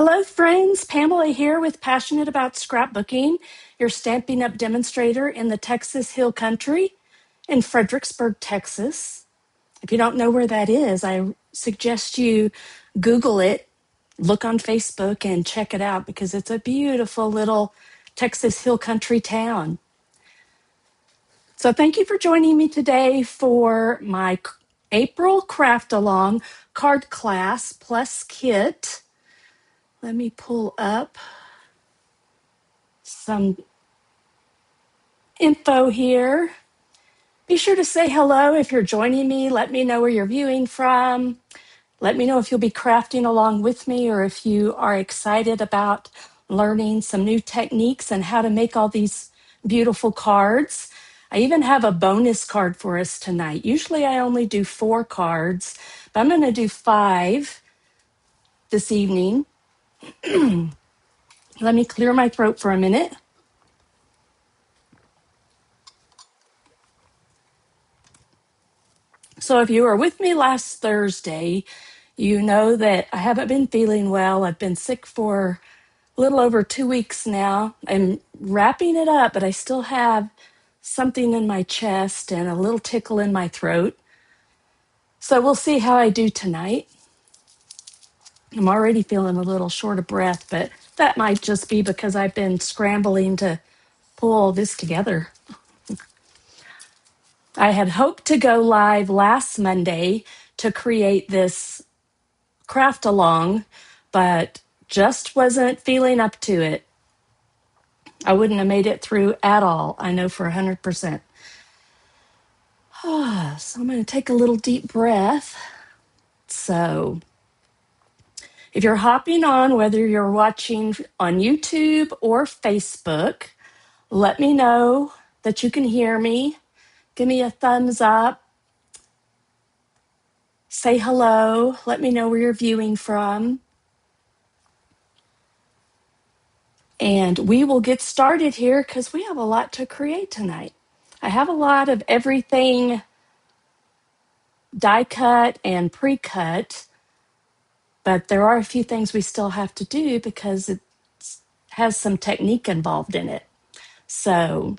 Hello, friends. Pamela here with Passionate About Scrapbooking, your Stampin' Up demonstrator in the Texas Hill Country in Fredericksburg, Texas. If you don't know where that is, I suggest you Google it, look on Facebook, and check it out because it's a beautiful little Texas Hill Country town. So thank you for joining me today for my April Craft Along card class plus kit. Let me pull up some info here. Be sure to say hello if you're joining me. Let me know where you're viewing from. Let me know if you'll be crafting along with me or if you are excited about learning some new techniques and how to make all these beautiful cards. I even have a bonus card for us tonight. Usually I only do 4 cards, but I'm going to do 5 this evening. Let me clear my throat for a minute. So if you were with me last Thursday, you know that I haven't been feeling well. I've been sick for a little over 2 weeks now. I'm wrapping it up, but I still have something in my chest and a little tickle in my throat. So we'll see how I do tonight. I'm already feeling a little short of breath, but that might just be because I've been scrambling to pull all this together. I had hoped to go live last Monday to create this craft along, but just wasn't feeling up to it. I wouldn't have made it through at all. I know for 100%. So I'm going to take a little deep breath. So if you're hopping on, whether you're watching on YouTube or Facebook, let me know that you can hear me. Give me a thumbs up. Say hello. Let me know where you're viewing from. And we will get started here because we have a lot to create tonight. I have a lot of everything die cut and pre-cut, but there are a few things we still have to do because it has some technique involved in it. So,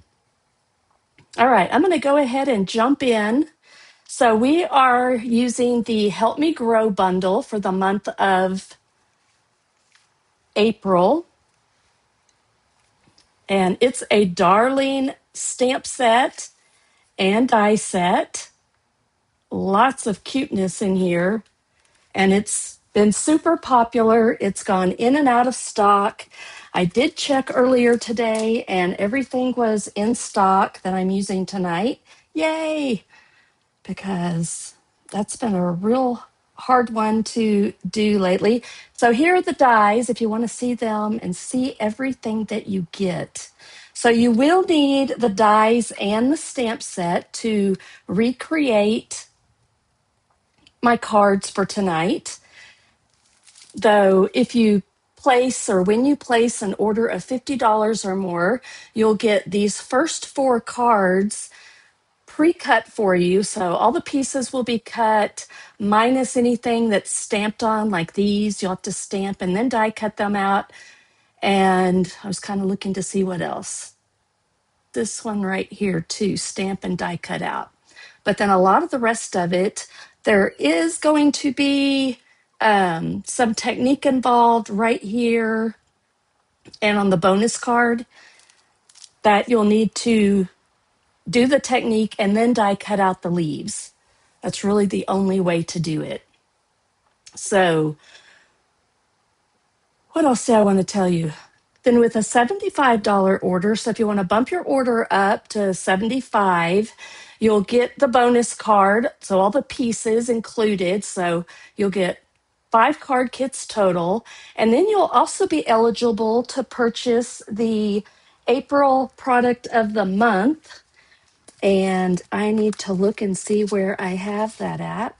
all right, I'm going to go ahead and jump in. So we are using the Help Me Grow bundle for the month of April. And it's a darling stamp set and die set. Lots of cuteness in here. And it's been super popular. It's gone in and out of stock. I did check earlier today and everything was in stock that I'm using tonight. Yay! Because that's been a real hard one to do lately. So here are the dies if you want to see them and see everything that you get. So you will need the dies and the stamp set to recreate my cards for tonight. Though if you place or when you place an order of $50 or more, you'll get these first 4 cards pre-cut for you. So all the pieces will be cut minus anything that's stamped on like these. You'll have to stamp and then die cut them out. And I was kind of looking to see what else. This one right here too, stamp and die cut out. But then a lot of the rest of it, there is going to be some technique involved right here and on the bonus card that you'll need to do the technique and then die cut out the leaves. That's really the only way to do it. So what else do I want to tell you? Then with a $75 order, so if you want to bump your order up to $75, you'll get the bonus card. So all the pieces included. So you'll get 5 card kits total. And then you'll also be eligible to purchase the April product of the month. And I need to look and see where I have that at.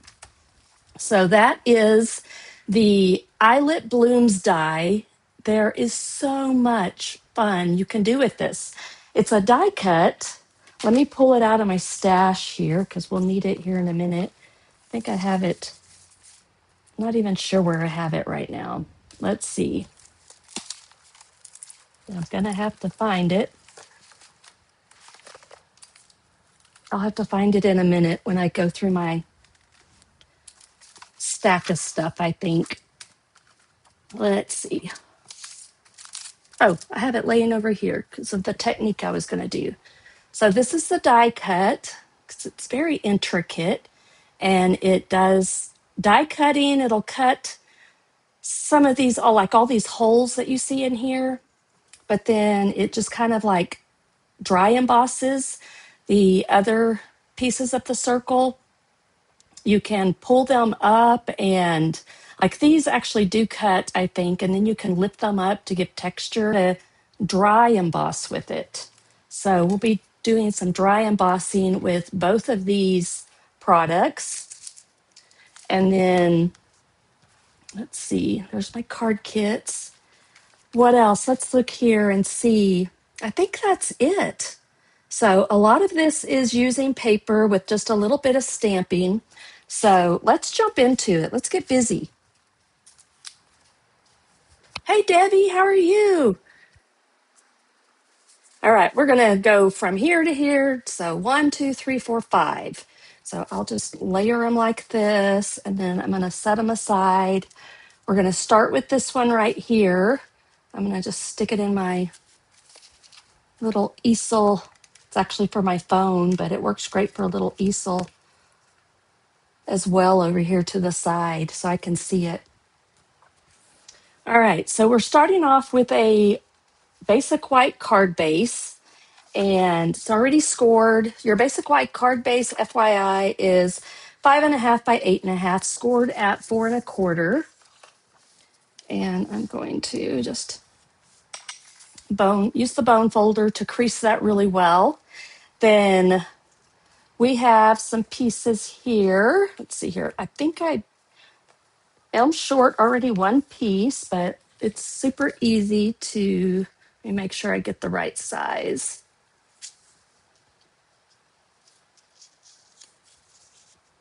So that is the Eyelet Blooms die. There is so much fun you can do with this. It's a die cut. Let me pull it out of my stash here because we'll need it here in a minute. I think I have it. I'm not even sure where I have it right now. Let's see. I'm going to have to find it. I'll have to find it in a minute when I go through my stack of stuff, I think. Let's see. Oh, I have it laying over here because of the technique I was going to do. So this is the die cut because it's very intricate, and it does die cutting. It'll cut some of these, all these holes that you see in here, but then it just kind of like dry embosses the other pieces of the circle. You can pull them up, and like these actually do cut, I think, and then you can lift them up to give texture to dry emboss with it. So we'll be doing some dry embossing with both of these products. And then let's see, there's my card kits. What else? Let's look here and see. I think that's it. So a lot of this is using paper with just a little bit of stamping. So let's jump into it. Let's get busy. Hey, Debbie, how are you? All right, we're going to go from here to here. So 1, 2, 3, 4, 5. So I'll just layer them like this, and then I'm going to set them aside. We're going to start with this one right here. I'm going to just stick it in my little easel. It's actually for my phone, but it works great for a little easel as well over here to the side so I can see it. All right, so we're starting off with a basic white card base, and it's already scored. Your basic white card base, FYI, is 5.5 by 8.5, scored at 4.25. And I'm going to just use the bone folder to crease that really well. Then we have some pieces here. Let's see here. I think I am short already one piece, but it's super easy to, let me make sure I get the right size.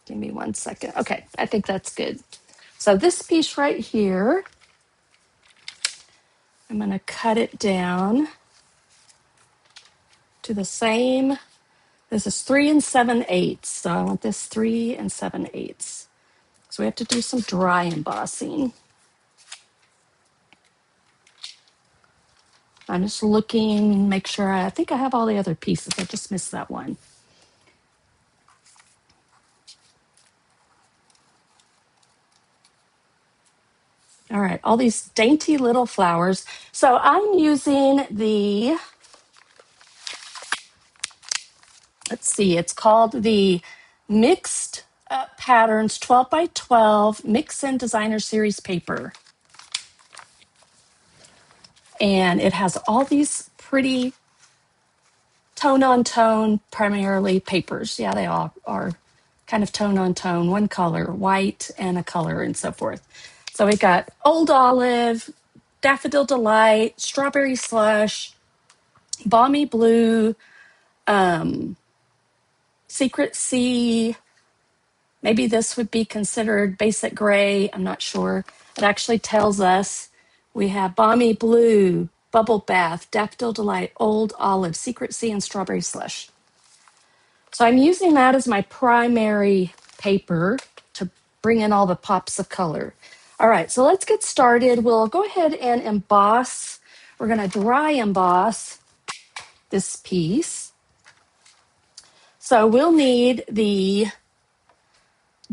Give me 1 second. Okay, I think that's good. So this piece right here, I'm going to cut it down to the same. This is 3 7/8. So I want this 3 7/8. So we have to do some dry embossing. I'm just looking, make sure, I think I have all the other pieces. I just missed that one. All right, all these dainty little flowers. So I'm using the, let's see, it's called the Mixed Up Patterns 12 by 12 Mix and Designer Series paper. And it has all these pretty tone on tone, primarily papers. Yeah, they all are kind of tone on tone, one color, white and a color and so forth. So we got Old Olive, Daffodil Delight, Strawberry Slush, Balmy Blue, Secret Sea. Maybe this would be considered basic gray. I'm not sure. It actually tells us we have Balmy Blue, Bubble Bath, Daffodil Delight, Old Olive, Secret Sea, and Strawberry Slush. So I'm using that as my primary paper to bring in all the pops of color. All right, so let's get started. We'll go ahead and emboss. We're going to dry emboss this piece. So we'll need the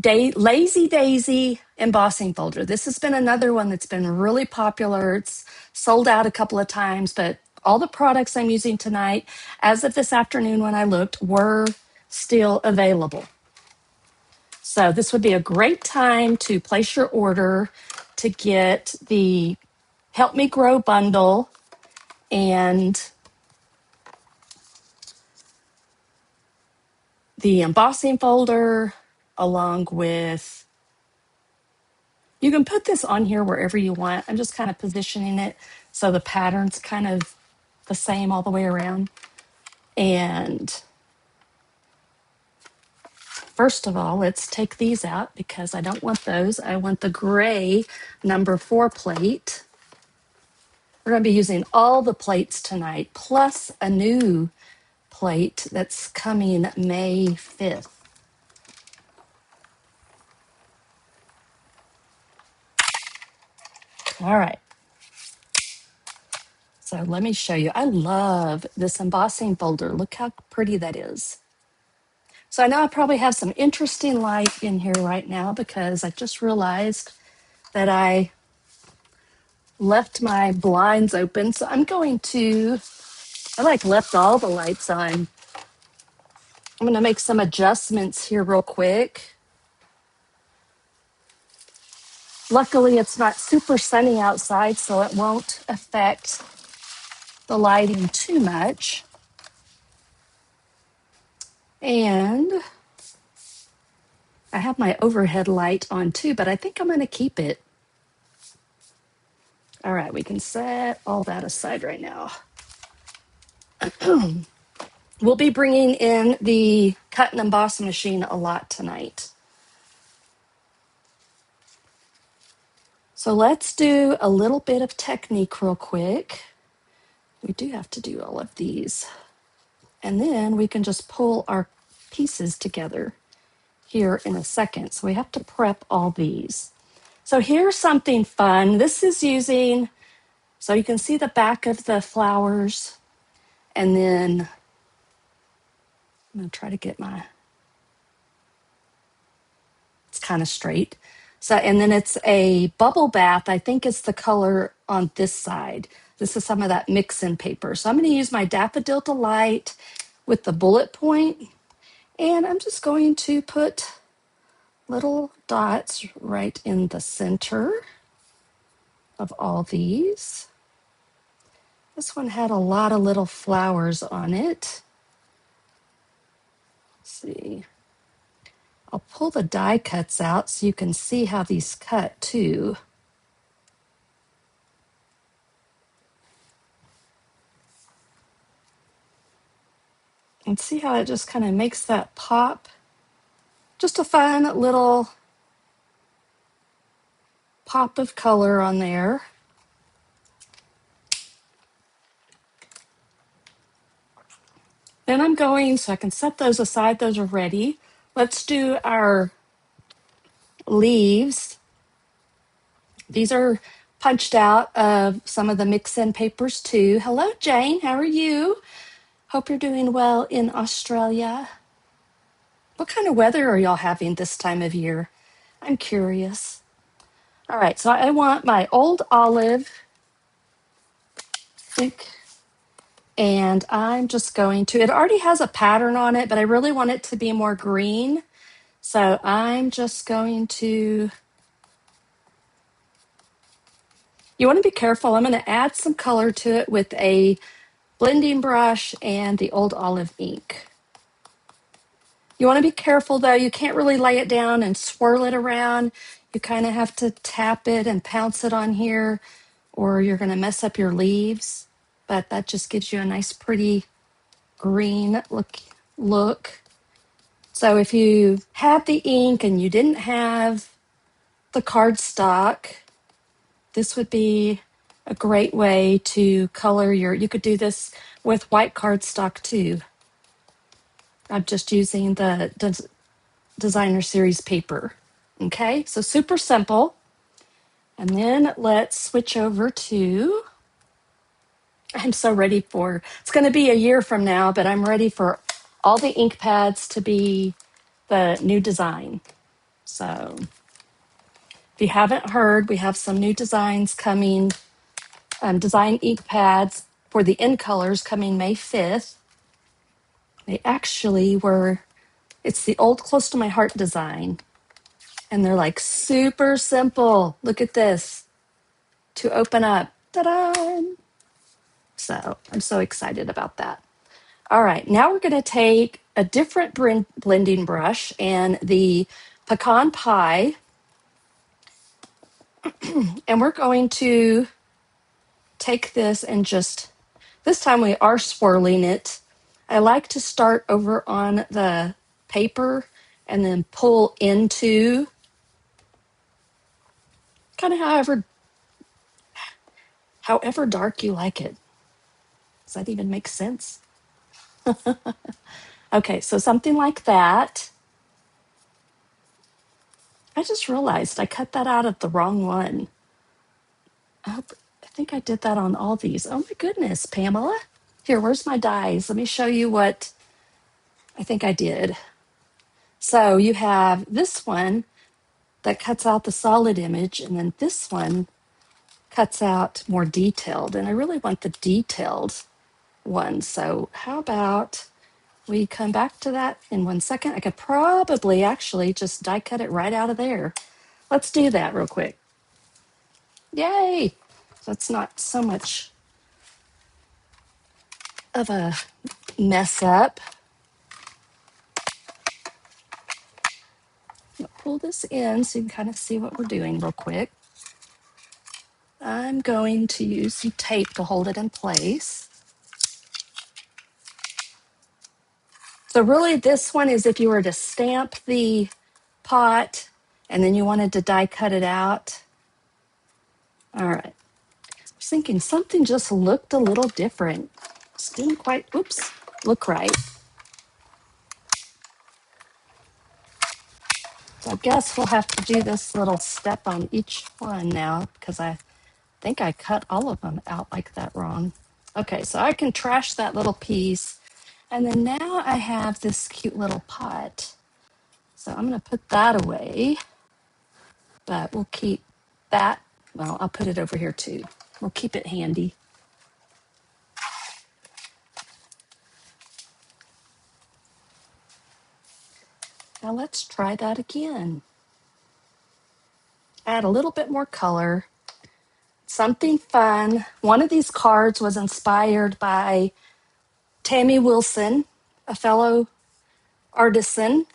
Lazy Daisy embossing folder. This has been another one that's been really popular. It's sold out a couple of times, but all the products I'm using tonight, as of this afternoon when I looked, were still available. So this would be a great time to place your order to get the Help Me Grow bundle and the embossing folder, along with, you can put this on here wherever you want. I'm just kind of positioning it so the pattern's kind of the same all the way around. And First of all, let's take these out because I don't want those. I want the gray number 4 plate. We're going to be using all the plates tonight, plus a new plate that's coming May 5th. All right. So let me show you. I love this embossing folder. Look how pretty that is. So I know I probably have some interesting light in here right now because I just realized that I left my blinds open. So I'm going to, I left all the lights on. I'm going to make some adjustments here real quick. Luckily, it's not super sunny outside, so it won't affect the lighting too much. And I have my overhead light on too, but I think I'm going to keep it. All right, we can set all that aside right now. We'll be bringing in the cut and emboss machine a lot tonight. So let's do a little bit of technique real quick. We do have to do all of these. And then we can just pull our pieces together here in a second. So we have to prep all these. So here's something fun. This is using, so you can see the back of the flowers. And then I'm going to try to get my, it's kind of straight. So, and then it's a bubble bath. I think it's the color on this side. This is some of that mix-in paper. So I'm going to use my Daffodil Delight with the bullet point. And I'm just going to put little dots right in the center of all these. This one had a lot of little flowers on it. Let's see. I'll pull the die cuts out so you can see how these cut too. And see how it just kind of makes that pop. Just a fun little pop of color on there. Then I'm going, so I can set those aside, those are ready. Let's do our leaves. These are punched out of some of the mix-in papers too. Hello, Jane, how are you? Hope you're doing well in Australia. What kind of weather are y'all having this time of year? I'm curious. All right, so I want my old olive ink, and I'm just going to, it already has a pattern on it, but I really want it to be more green. So I'm just going to, you want to be careful. I'm going to add some color to it with a blending brush and the old olive ink. You want to be careful though. You can't really lay it down and swirl it around. You kind of have to tap it and pounce it on here or you're going to mess up your leaves. But that just gives you a nice pretty green look. So if you have the ink and you didn't have the cardstock, this would be a great way to color you could do this with white cardstock too. I'm just using the designer series paper. Okay, so super simple. And then let's switch over to, I'm so ready for, it's going to be a year from now, but I'm ready for all the ink pads to be the new design. So if you haven't heard, we have some new designs coming, design ink pads for the in colors coming May 5th. They actually were, it's the old Close to My Heart design. And they're like super simple. Look at this. To open up. Ta-da! So I'm so excited about that. All right, now we're going to take a different blending brush and the pecan pie. And we're going to take this and just, this time we are swirling it. I like to start over on the paper and then pull into kind of however dark you like it. Does that even make sense? Okay, so something like that. I just realized I cut that out of the wrong one. I think I did that on all these. Oh my goodness, Pamela. Here, where's my dies? Let me show you what I think I did. So you have this one that cuts out the solid image, and then this one cuts out more detailed. And I really want the detailed one. So how about we come back to that in 1 second? I could probably actually just die cut it right out of there. Let's do that real quick. Yay! So it's not so much of a mess up. I'll pull this in so you can kind of see what we're doing real quick. I'm going to use some tape to hold it in place. So really this one is if you were to stamp the pot and then you wanted to die cut it out. All right. I was thinking something just looked a little different. Just didn't quite, look right. So I guess we'll have to do this little step on each one now because I think I cut all of them out like that wrong. Okay, so I can trash that little piece. And then now I have this cute little pot. So I'm going to put that away, but we'll keep that. Well, I'll put it over here too. We'll keep it handy. Now let's try that again. Add a little bit more color. Something fun. One of these cards was inspired by Tammy Wilson, a fellow artisan.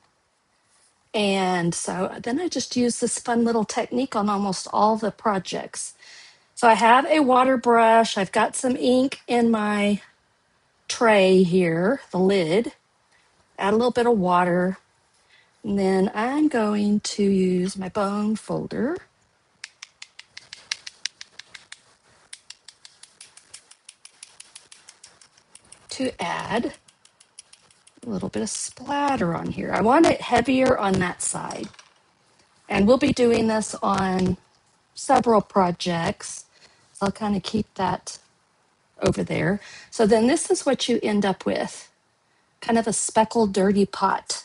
And so then I just use this fun little technique on almost all the projects. So I have a water brush. I've got some ink in my tray here, the lid. Add a little bit of water. And then I'm going to use my bone folder to add a little bit of splatter on here. I want it heavier on that side. And we'll be doing this on several projects. So I'll kind of keep that over there. So then this is what you end up with, kind of a speckled dirty pot.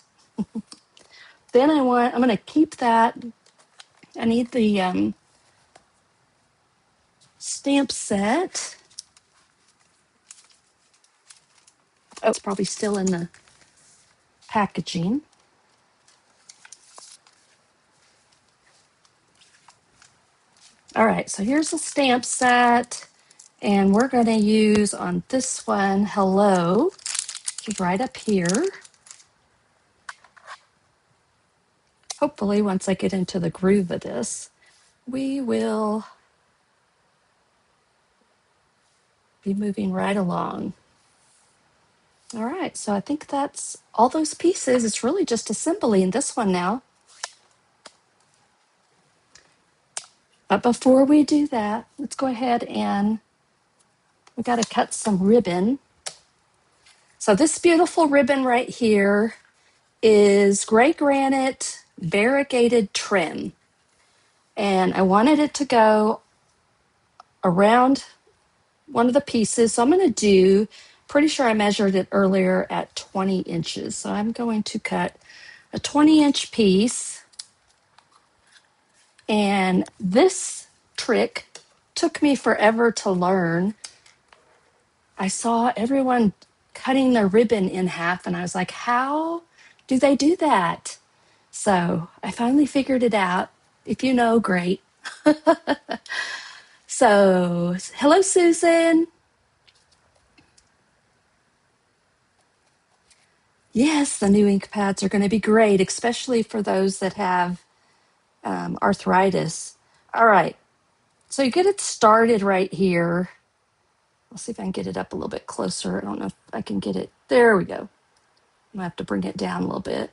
Then I'm going to keep that. I need the stamp set. Oh, it's probably still in the packaging. All right, so here's the stamp set. And we're going to use on this one, hello, which is right up here. Hopefully, once I get into the groove of this, we will be moving right along. All right, so I think that's all those pieces. It's really just assembling this one now. But before we do that, let's go ahead and we got to cut some ribbon. So this beautiful ribbon right here is gray granite variegated trim. And I wanted it to go around one of the pieces. So I'm going to do, pretty sure I measured it earlier at 20 inches. So I'm going to cut a 20-inch piece. And this trick took me forever to learn. I saw everyone cutting their ribbon in half, and I was like, how do they do that? So I finally figured it out. If you know, great. So, hello, Susan. Yes, the new ink pads are going to be great, especially for those that have arthritis. All right, so you get it started right here. I'll see if I can get it up a little bit closer. I don't know if I can get it. There we go. I'm going to have to bring it down a little bit.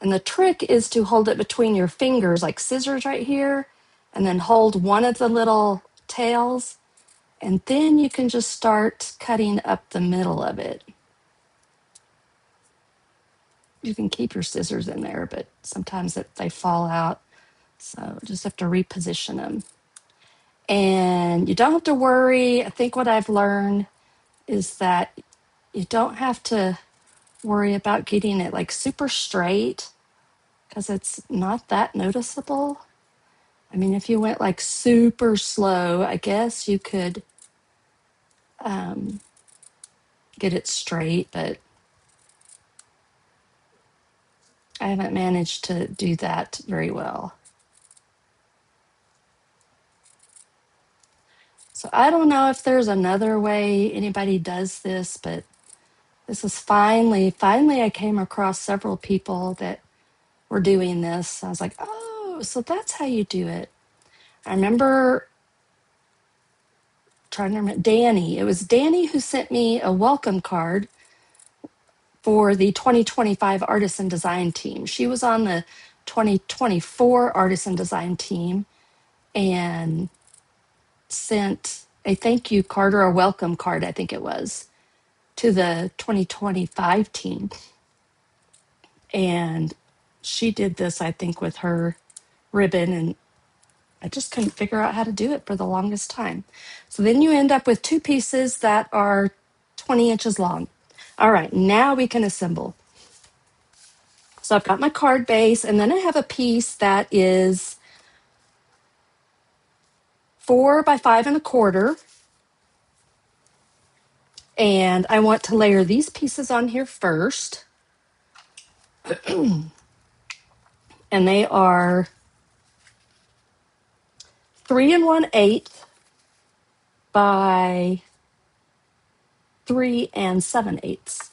And the trick is to hold it between your fingers, like scissors right here, and then hold one of the little tails, and then you can just start cutting up the middle of it. You can keep your scissors in there, but sometimes they fall out. So just have to reposition them. And you don't have to worry. I think what I've learned is that you don't have to worry about getting it like super straight because it's not that noticeable. I mean, if you went like super slow, I guess you could get it straight, but I haven't managed to do that very well. So I don't know if there's another way anybody does this, but this is finally I came across several people that were doing this. I was like, oh, so that's how you do it. I remember trying to remember Danny. It was Danny who sent me a welcome card for the 2025 Artisan Design Team. She was on the 2024 Artisan Design Team and sent a thank you card or a welcome card, I think it was, to the 2025 team. And she did this, I think, with her ribbon, and I just couldn't figure out how to do it for the longest time. So then you end up with two pieces that are 20 inches long. All right, now we can assemble. So I've got my card base, and then I have a piece that is 4 by 5 1/4. And I want to layer these pieces on here first. And they are 3 1/8 by 3 7/8,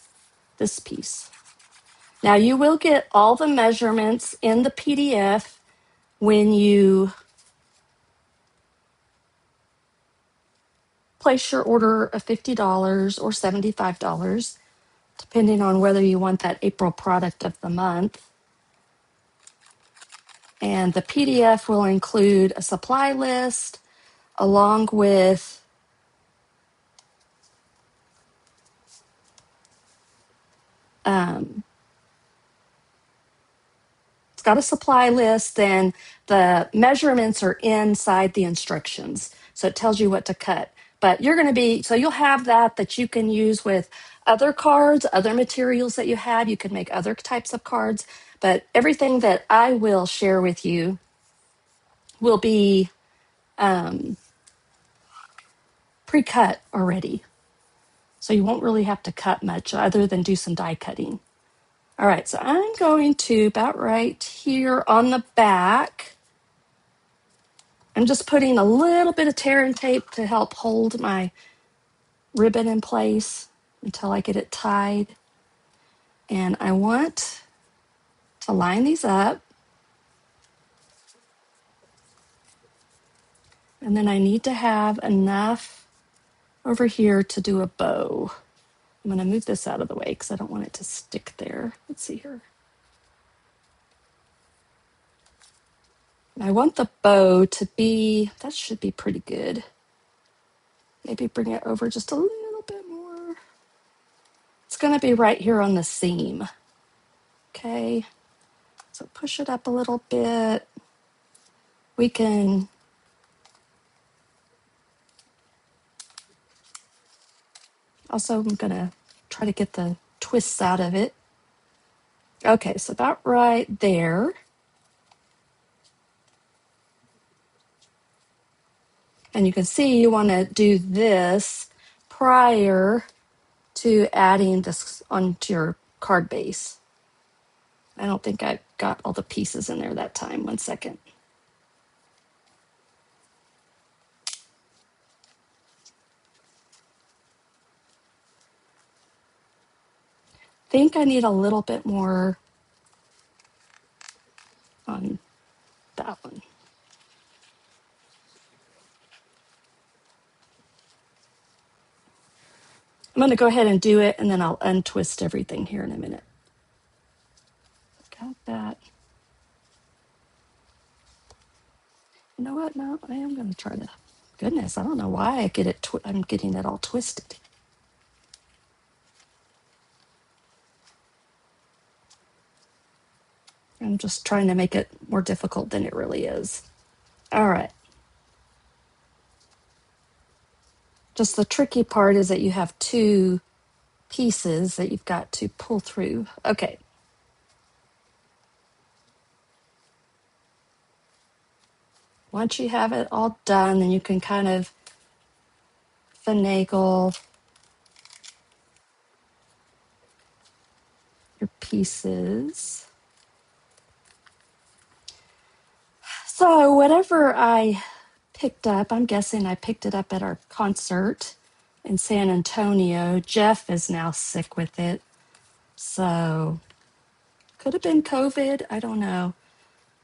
this piece. Now you will get all the measurements in the PDF when you place your order of $50 or $75, depending on whether you want that April product of the month. And the PDF will include a supply list along with it's got a supply list, and the measurements are inside the instructions. So it tells you what to cut. But you'll have that you can use with other cards, other materials that you have. You can make other types of cards. But everything that I will share with you will be pre-cut already. So you won't really have to cut much other than do some die cutting. All right, so I'm going to about right here on the back. I'm just putting a little bit of tear and tape to help hold my ribbon in place until I get it tied. And I want to line these up. And then I need to have enough over here to do a bow. I'm going to move this out of the way because I don't want it to stick there. Let's see here. I want the bow to be, that should be pretty good. Maybe bring it over just a little bit more. It's going to be right here on the seam. Okay, so push it up a little bit. We can also, I'm going to try to get the twists out of it. Okay, so about right there. And you can see you want to do this prior to adding this onto your card base. I don't think I got all the pieces in there that time. 1 second. I think I need a little bit more on that one. I'm going to go ahead and do it, and then I'll untwist everything here in a minute. Got that. what? No, I am going to try to. Goodness, I don't know why I get it. I'm getting it all twisted. I'm just trying to make it more difficult than it really is. All right. Just the tricky part is that you have two pieces that you've got to pull through. Okay. Once you have it all done, then you can kind of finagle your pieces. So whatever I picked up, I'm guessing I picked it up at our concert in San Antonio. Jeff is now sick with it. So could have been COVID. I don't know.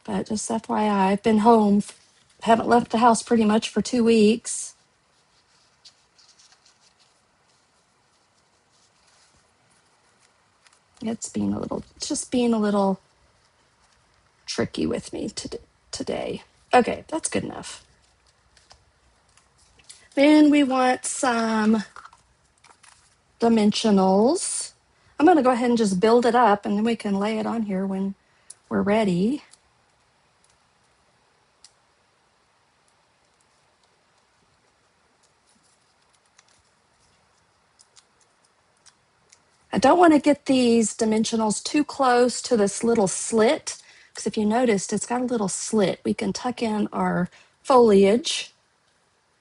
But just FYI, I've been home. Haven't left the house pretty much for 2 weeks. It's just being a little tricky with me today. Okay, that's good enough. Then we want some dimensionals. I'm going to go ahead and just build it up, and then we can lay it on here when we're ready. I don't want to get these dimensionals too close to this little slit, because if you noticed, it's got a little slit. We can tuck in our foliage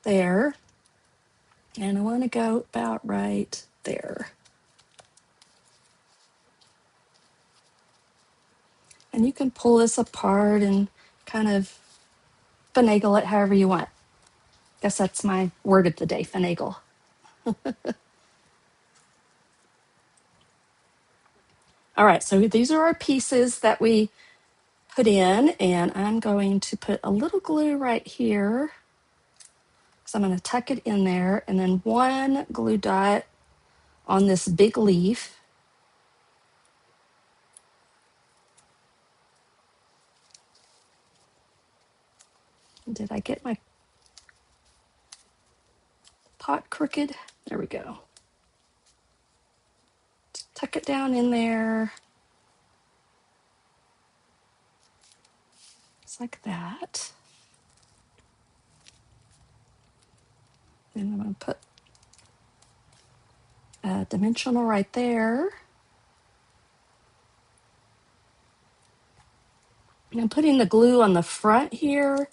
there. And I want to go about right there. And you can pull this apart and kind of finagle it however you want. Guess that's my word of the day, finagle. All right, so these are our pieces that we put in, and I'm going to put a little glue right here. So I'm going to tuck it in there, and then one glue dot on this big leaf. Did I get my pot crooked? There we go. Tuck it down in there. Just like that. Then I'm going to put a dimensional right there. And I'm putting the glue on the front here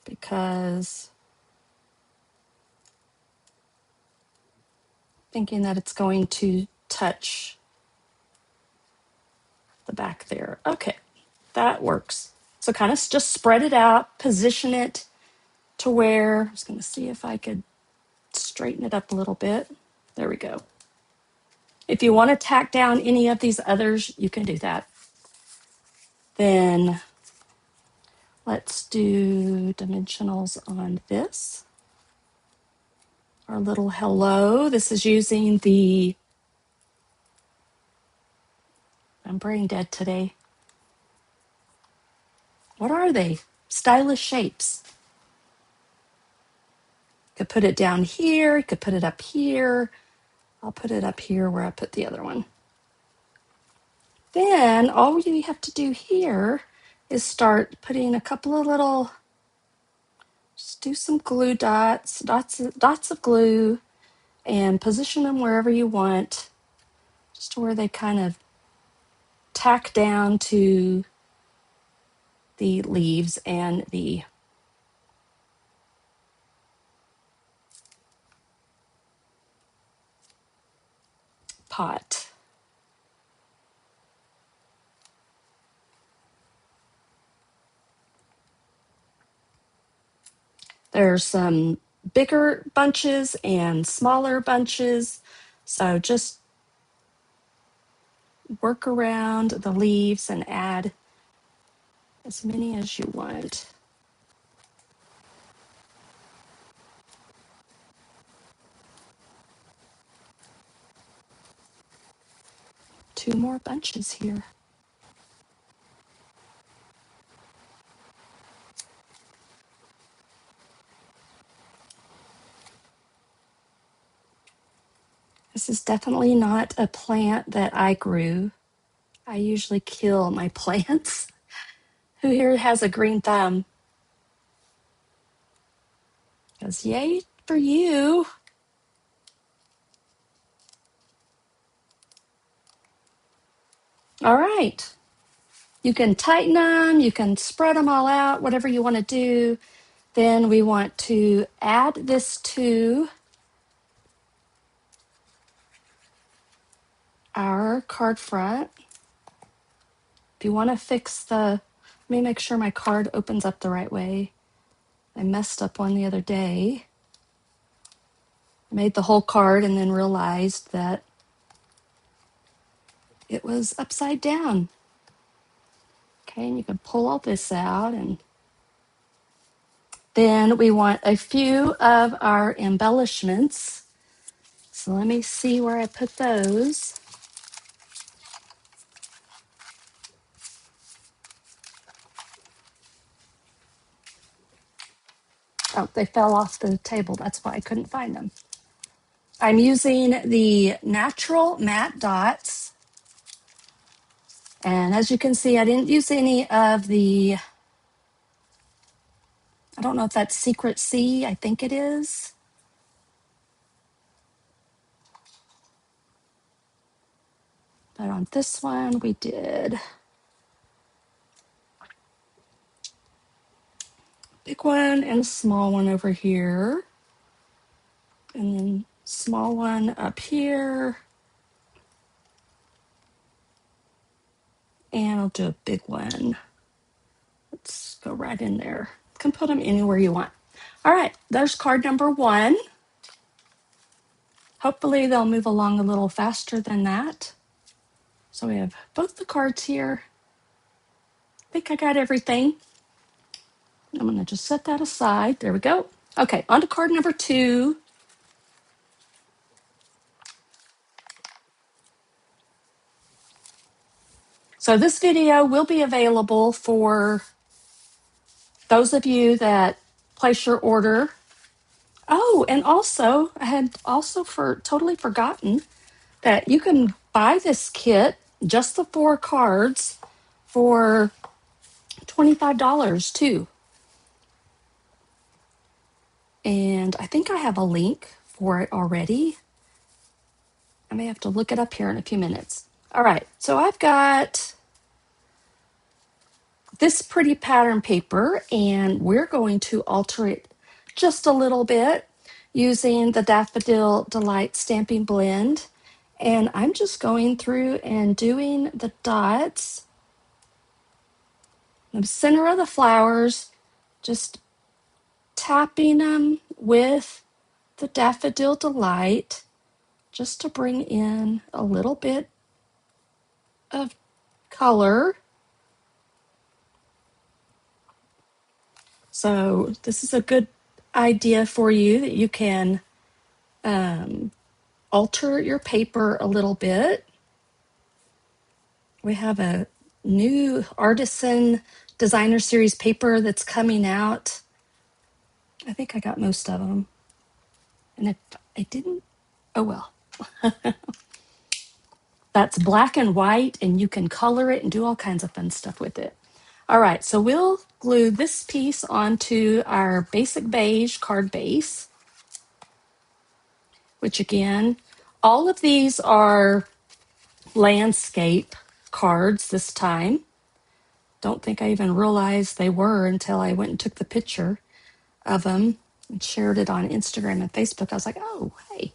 because thinking that it's going to touch the back there. Okay, that works. So kind of just spread it out, position it to where, I was going to see if I could straighten it up a little bit. There we go. If you want to tack down any of these others, you can do that. Then let's do dimensionals on this. Our little hello. This is using the, I'm brain dead today. What are they? Stylish shapes. You could put it down here. You could put it up here. I'll put it up here where I put the other one. Then all you have to do here is start putting a couple of little, just do some glue dots of glue, and position them wherever you want, just to where they kind of tack down to the leaves and the pot. There's some bigger bunches and smaller bunches, so just work around the leaves and add as many as you want. Two more bunches here. This is definitely not a plant that I grew. I usually kill my plants. Who here has a green thumb? Because yay for you. All right. You can tighten them, you can spread them all out, whatever you want to do. Then we want to add this to our card front. If you want to fix let me make sure my card opens up the right way. I messed up one the other day. I made the whole card and then realized that it was upside down. Okay, and you can pull all this out, and then we want a few of our embellishments. So let me see where I put those. Oh, they fell off the table. That's why I couldn't find them. I'm using the natural matte dots. And as you can see, I didn't use any of the, I don't know if that's Secret C. I think it is. But on this one, we did big one and a small one over here. And then small one up here. And I'll do a big one. Let's go right in there. You can put them anywhere you want. All right, there's card number 1. Hopefully they'll move along a little faster than that. So we have both the cards here. I think I got everything. I'm going to just set that aside. There we go. Okay, on to card number 2. So this video will be available for those of you that place your order. Oh, and also, I had also totally forgotten that you can buy this kit, just the 4 cards, for $25 too. And I think I have a link for it already. I may have to look it up here in a few minutes. All right, so I've got this pretty pattern paper, and we're going to alter it just a little bit using the Daffodil Delight Stamping Blend. And I'm just going through and doing the dots in the center of the flowers, just tapping them with the Daffodil Delight just to bring in a little bit of color. So this is a good idea for you that you can alter your paper a little bit. We have a new Artisan Designer Series paper that's coming out. I think I got most of them. And if I didn't, oh well. That's black and white, and you can color it and do all kinds of fun stuff with it. All right, so we'll glue this piece onto our basic beige card base, which again, all of these are landscape cards this time. Don't think I even realized they were until I went and took the picture of them and shared it on Instagram and Facebook. I was like, oh, hey.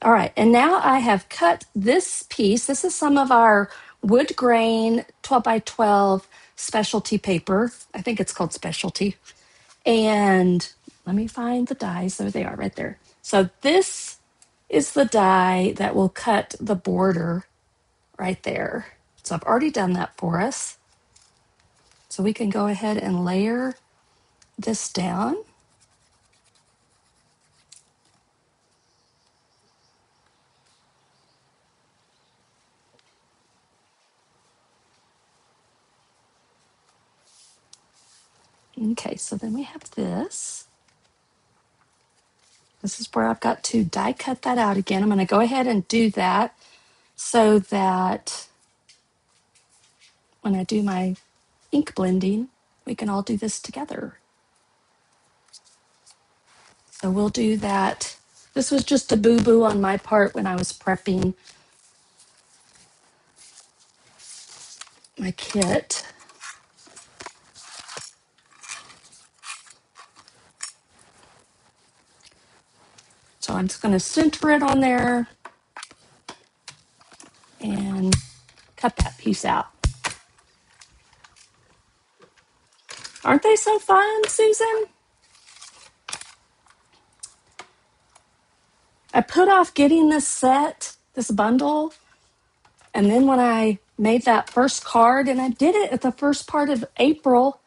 All right, and now I have cut this piece. This is some of our wood grain 12 by 12 specialty paper. I think it's called specialty. And let me find the dies. There they are right there. So this is the die that will cut the border right there. So I've already done that for us. So we can go ahead and layer this down. Okay, so then we have this This is where I've got to die cut that out again. I'm going to go ahead and do that so that when I do my ink blending, we can all do this together. So we'll do that. This was just a boo-boo on my part when I was prepping my kit. So I'm just going to center it on there and cut that piece out. Aren't they so fun, Susan? I put off getting this set, this bundle, and then when I made that first card, and I did it at the first part of April,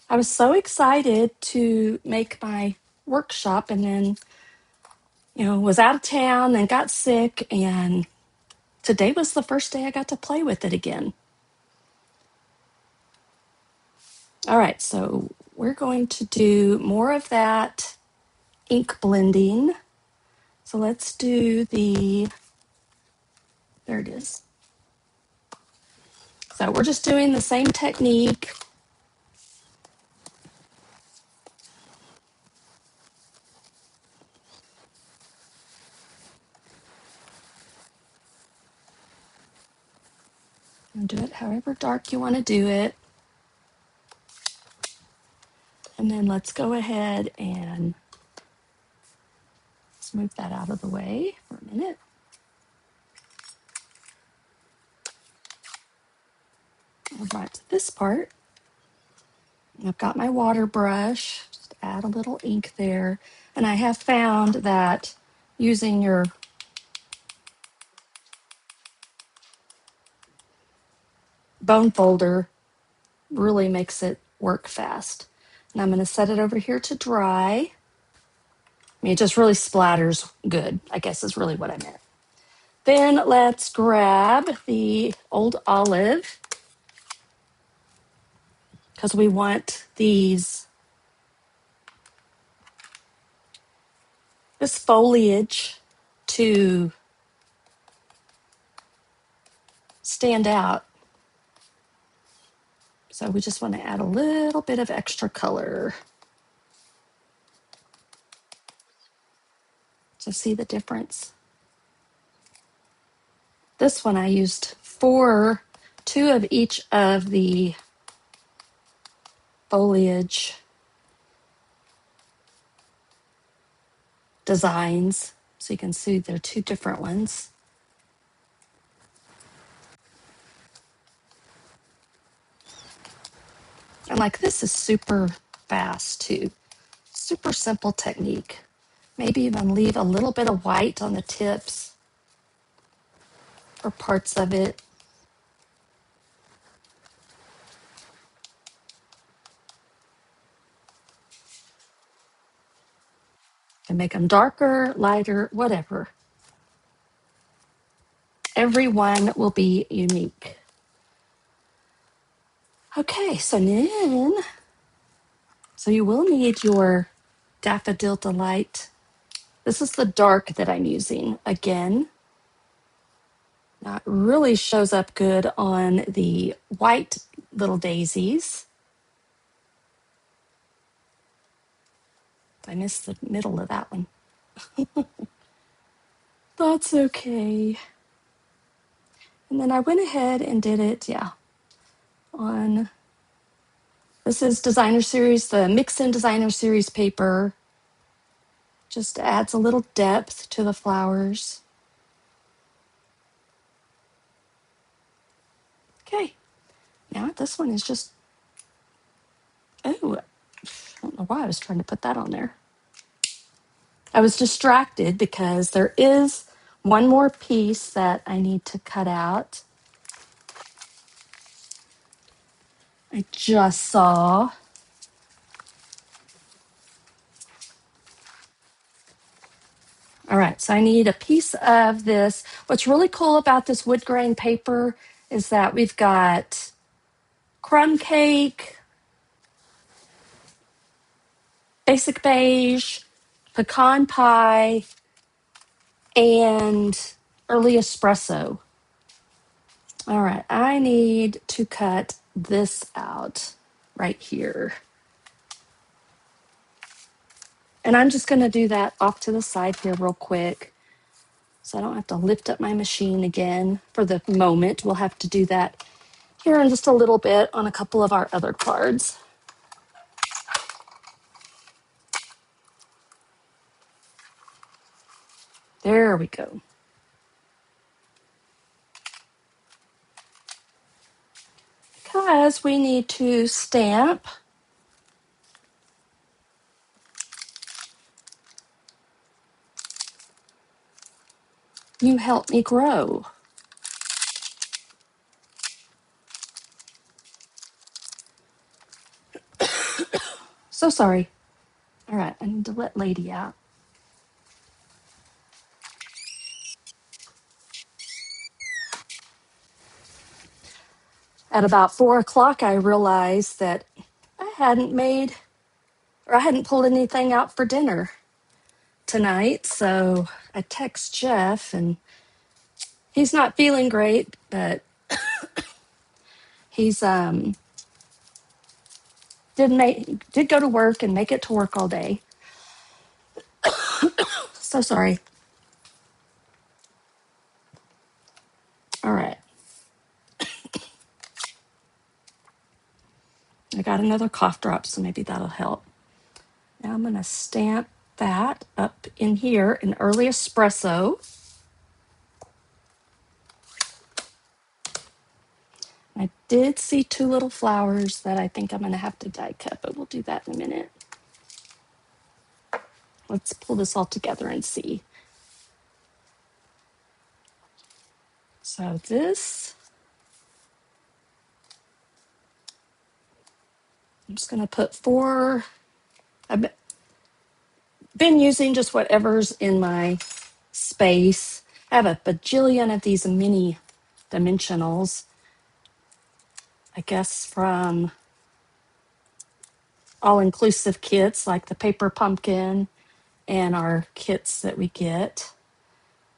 I was so excited to make my workshop, and then, was out of town and got sick, and today was the first day I got to play with it again. All right, so we're going to do more of that ink blending. So let's do there it is. So we're just doing the same technique. And do it however dark you want to do it. And then let's go ahead and let's move that out of the way for a minute. We'll right to this part. I've got my water brush. Just add a little ink there. And I have found that using your bone folder really makes it work fast. And I'm going to set it over here to dry. I mean, it just really splatters good, I guess is really what I meant. Then let's grab the old olive because we want this foliage to stand out. So we just want to add a little bit of extra color. So see the difference? This one I used two of each of the foliage designs. So you can see they're two different ones. And like this is super fast too. Super simple technique. Maybe even leave a little bit of white on the tips or parts of it. And make them darker, lighter, whatever. Every one will be unique. Okay, so you will need your Daffodil Delight. This is the dark that I'm using. Again, that really shows up good on the white little daisies. I missed the middle of that one. That's okay. And then I went ahead and did it, on, this is Designer Series, the Mix In Designer Series paper. Just adds a little depth to the flowers. Okay, now this one is just, I don't know why I was trying to put that on there. I was distracted because there is one more piece that I need to cut out. I just saw. All right, so I need a piece of this. What's really cool about this wood grain paper is that we've got crumb cake, basic beige, pecan pie, and early espresso. All right, I need to cut this out right here. And I'm just going to do that off to the side here real quick so I don't have to lift up my machine again for the moment. We'll have to do that here in just a little bit on a couple of our other cards. There we go. Because we need to stamp You Help Me Grow. So sorry. All right, I need to let Lady out. At about 4 o'clock, I realized that I hadn't pulled anything out for dinner tonight. So I text Jeff, and he's not feeling great, but he's did go to work and make it to work all day. So sorry. All right. I got another cough drop, so maybe that'll help. Now I'm going to stamp that up in here in early espresso. I did see 2 little flowers that I think I'm going to have to die cut, but we'll do that in a minute. Let's pull this all together and see. So this, I'm just going to put 4. I've been using just whatever's in my space. I have a bajillion of these mini dimensionals, I guess from all-inclusive kits like the paper pumpkin and our kits that we get.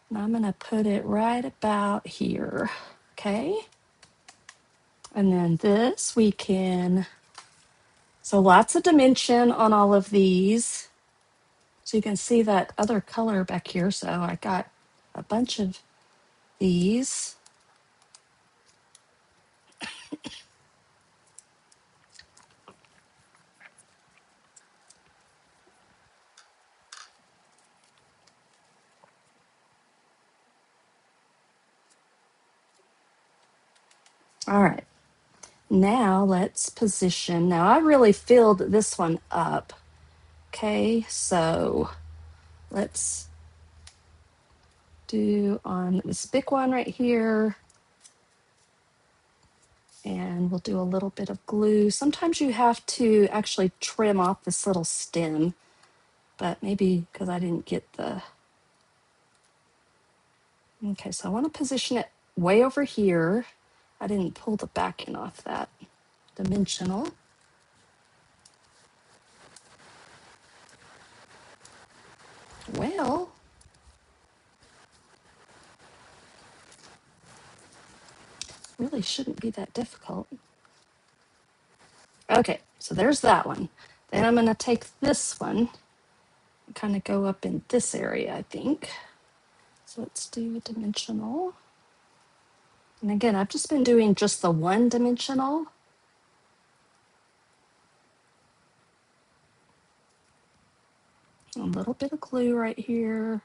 And I'm going to put it right about here, okay? And then this we can, so lots of dimension on all of these. So you can see that other color back here. So I got a bunch of these. All right. Now let's position. Now I really filled this one up. Okay, so let's do on this big one right here. And we'll do a little bit of glue. Sometimes you have to actually trim off this little stem, but maybe because I didn't get the, okay, so I want to position it way over here. I didn't pull the backing off that dimensional. Well, really shouldn't be that difficult. Okay, so there's that one. Then I'm going to take this one and kind of go up in this area, I think. So let's do dimensional. And again, I've just been doing just the one dimensional. A little bit of glue right here.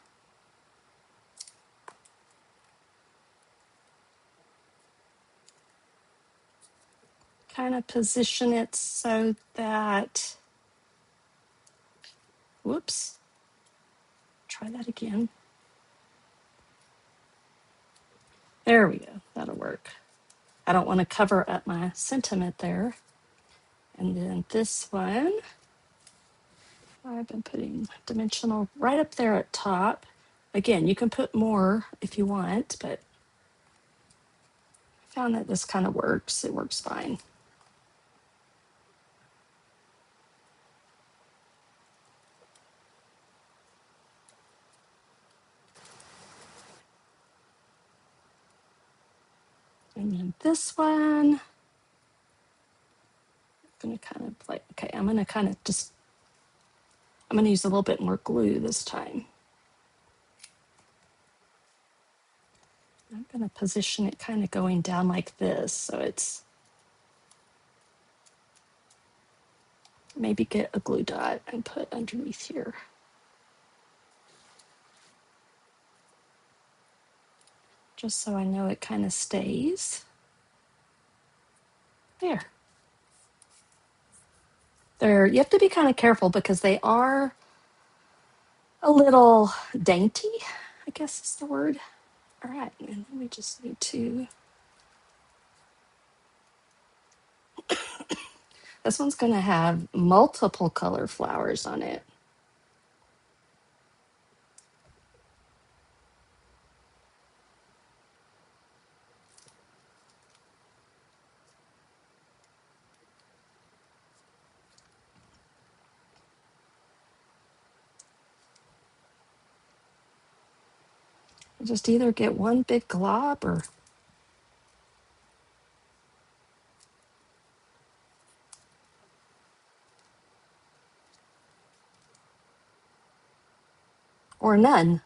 Kind of position it so that, whoops, try that again. There we go, that'll work. I don't want to cover up my sentiment there. And then this one, I've been putting dimensional right up there at top. Again, you can put more if you want, but I found that this kind of works. It works fine. this one, I'm going to kind of like, okay, I'm going to kind of just, I'm going to use a little bit more glue this time. I'm going to position it kind of going down like this. So it's, maybe get a glue dot and put underneath here. Just so I know it kind of stays. There. You have to be kind of careful because they are a little dainty, I guess is the word. All right, and then we just need to, this one's going to have multiple color flowers on it. Just either get one big glob or none.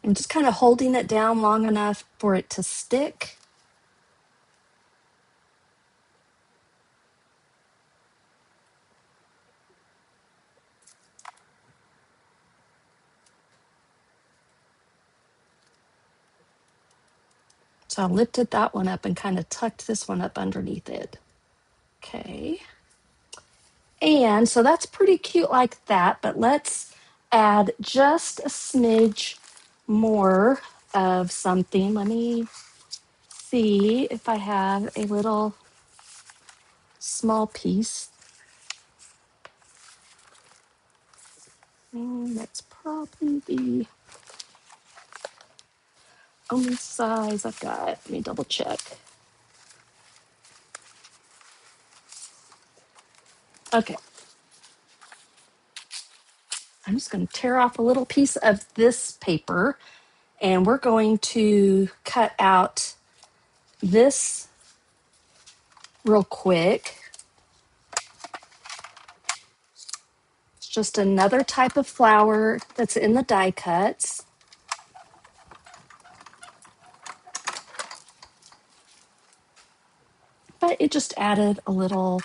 I'm just kind of holding it down long enough for it to stick. So I lifted that one up and kind of tucked this one up underneath it. Okay. And so that's pretty cute like that, but let's add just a smidge more of something. Let me see if I have a little small piece. That's probably the only size I've got. Let me double check. Okay. I'm just going to tear off a little piece of this paper and we're going to cut out this real quick. It's just another type of flower that's in the die cuts. But it just added a little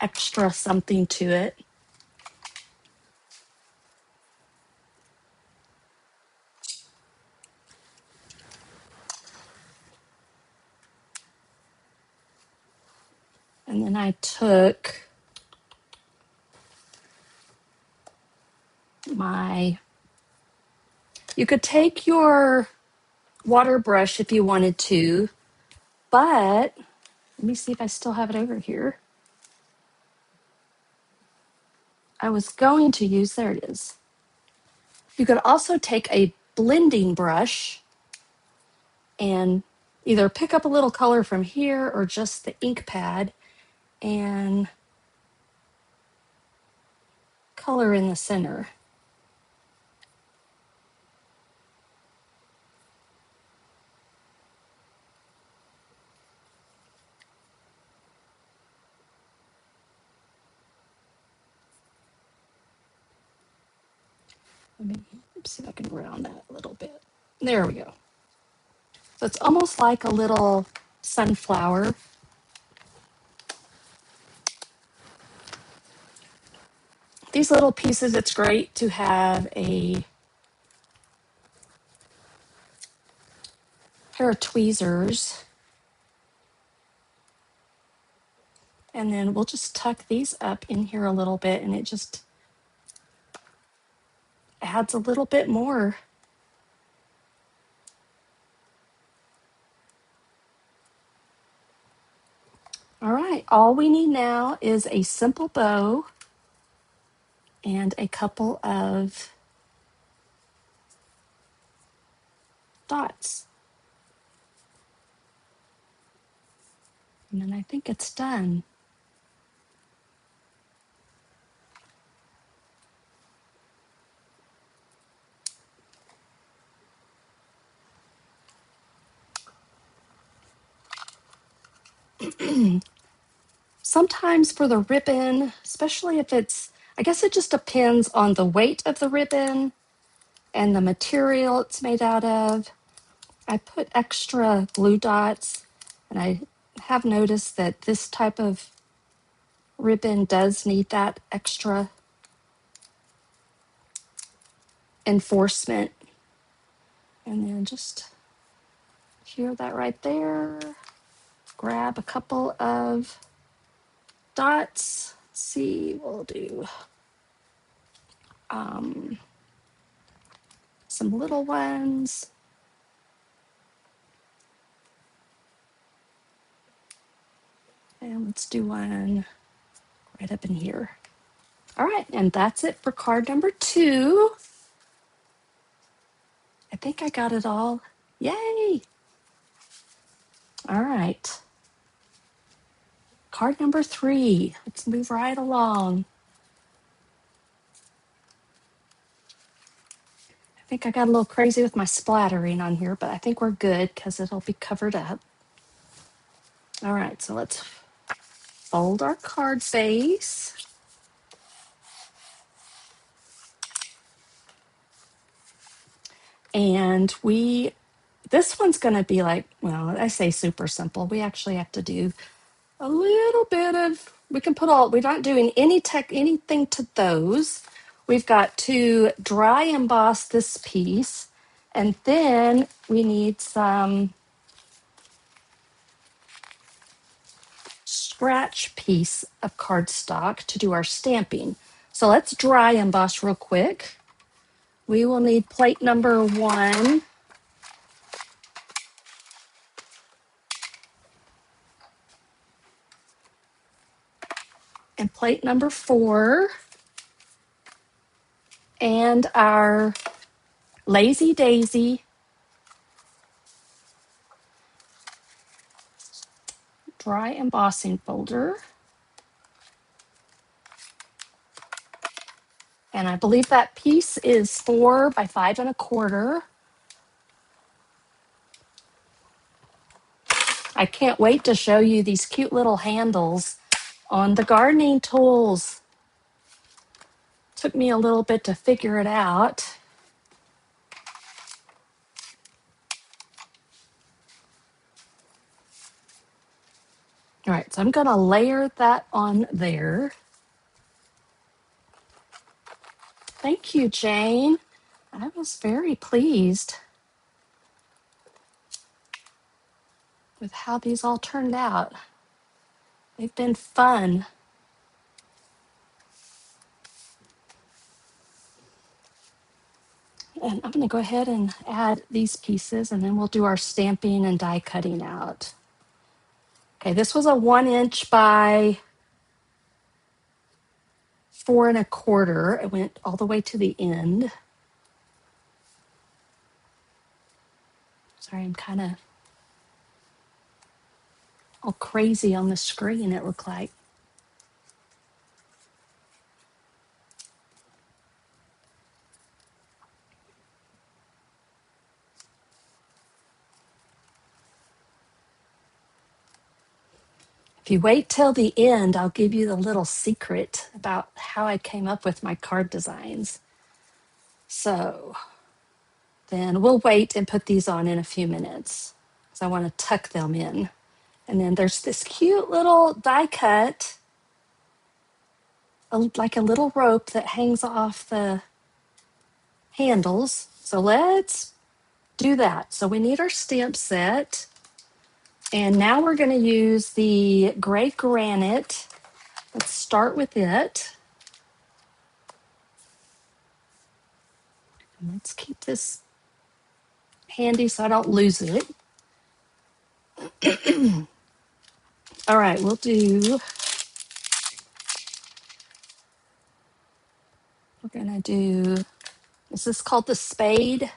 extra something to it. And then I took you could take your water brush if you wanted to, but let me see if I still have it over here. I was going to use, there it is. You could also take a blending brush and either pick up a little color from here or just the ink pad and color in the center. Let me see if I can round that a little bit. There we go. So it's almost like a little sunflower. These little pieces, it's great to have a pair of tweezers. And then we'll just tuck these up in here a little bit and it just adds a little bit more. All right, all we need now is a simple bow and a couple of dots. And then I think it's done. Sometimes for the ribbon, especially if it's, I guess it just depends on the weight of the ribbon and the material it's made out of. I put extra glue dots, and I have noticed that this type of ribbon does need that extra enforcement. And then just hear that right there. Grab a couple of dots. Let's see, we'll do some little ones. And let's do one right up in here. All right, and that's it for card number 2. I think I got it all. Yay! All right. Card number 3. Let's move right along. I think I got a little crazy with my splattering on here, but I think we're good because it'll be covered up. All right, so let's fold our card base. And this one's going to be like, well, I say super simple. We actually have to do a little bit of, we're not doing anything to those. We've got to dry emboss this piece, and then we need some scratch piece of cardstock to do our stamping. So let's dry emboss real quick. We will need plate number 1. And plate number 4. And our Lazy Daisy dry embossing folder. And I believe that piece is 4 by 5 1/4. I can't wait to show you these cute little handles on the gardening tools. Took me a little bit to figure it out. All right, so I'm going to layer that on there. Thank you, Jane. I was very pleased with how these all turned out. They've been fun. And I'm going to go ahead and add these pieces, and then we'll do our stamping and die cutting out. Okay, this was a 1 inch by 4 1/4. It went all the way to the end. Sorry, I'm kind of all crazy on the screen, it looked like. If you wait till the end, I'll give you the little secret about how I came up with my card designs. So then we'll wait and put these on in a few minutes because I want to tuck them in. And then there's this cute little die cut, like a little rope that hangs off the handles. So let's do that. So we need our stamp set. And now we're going to use the gray granite. Let's start with it. And let's keep this handy so I don't lose it. All right, we're going to do, this is called the spade.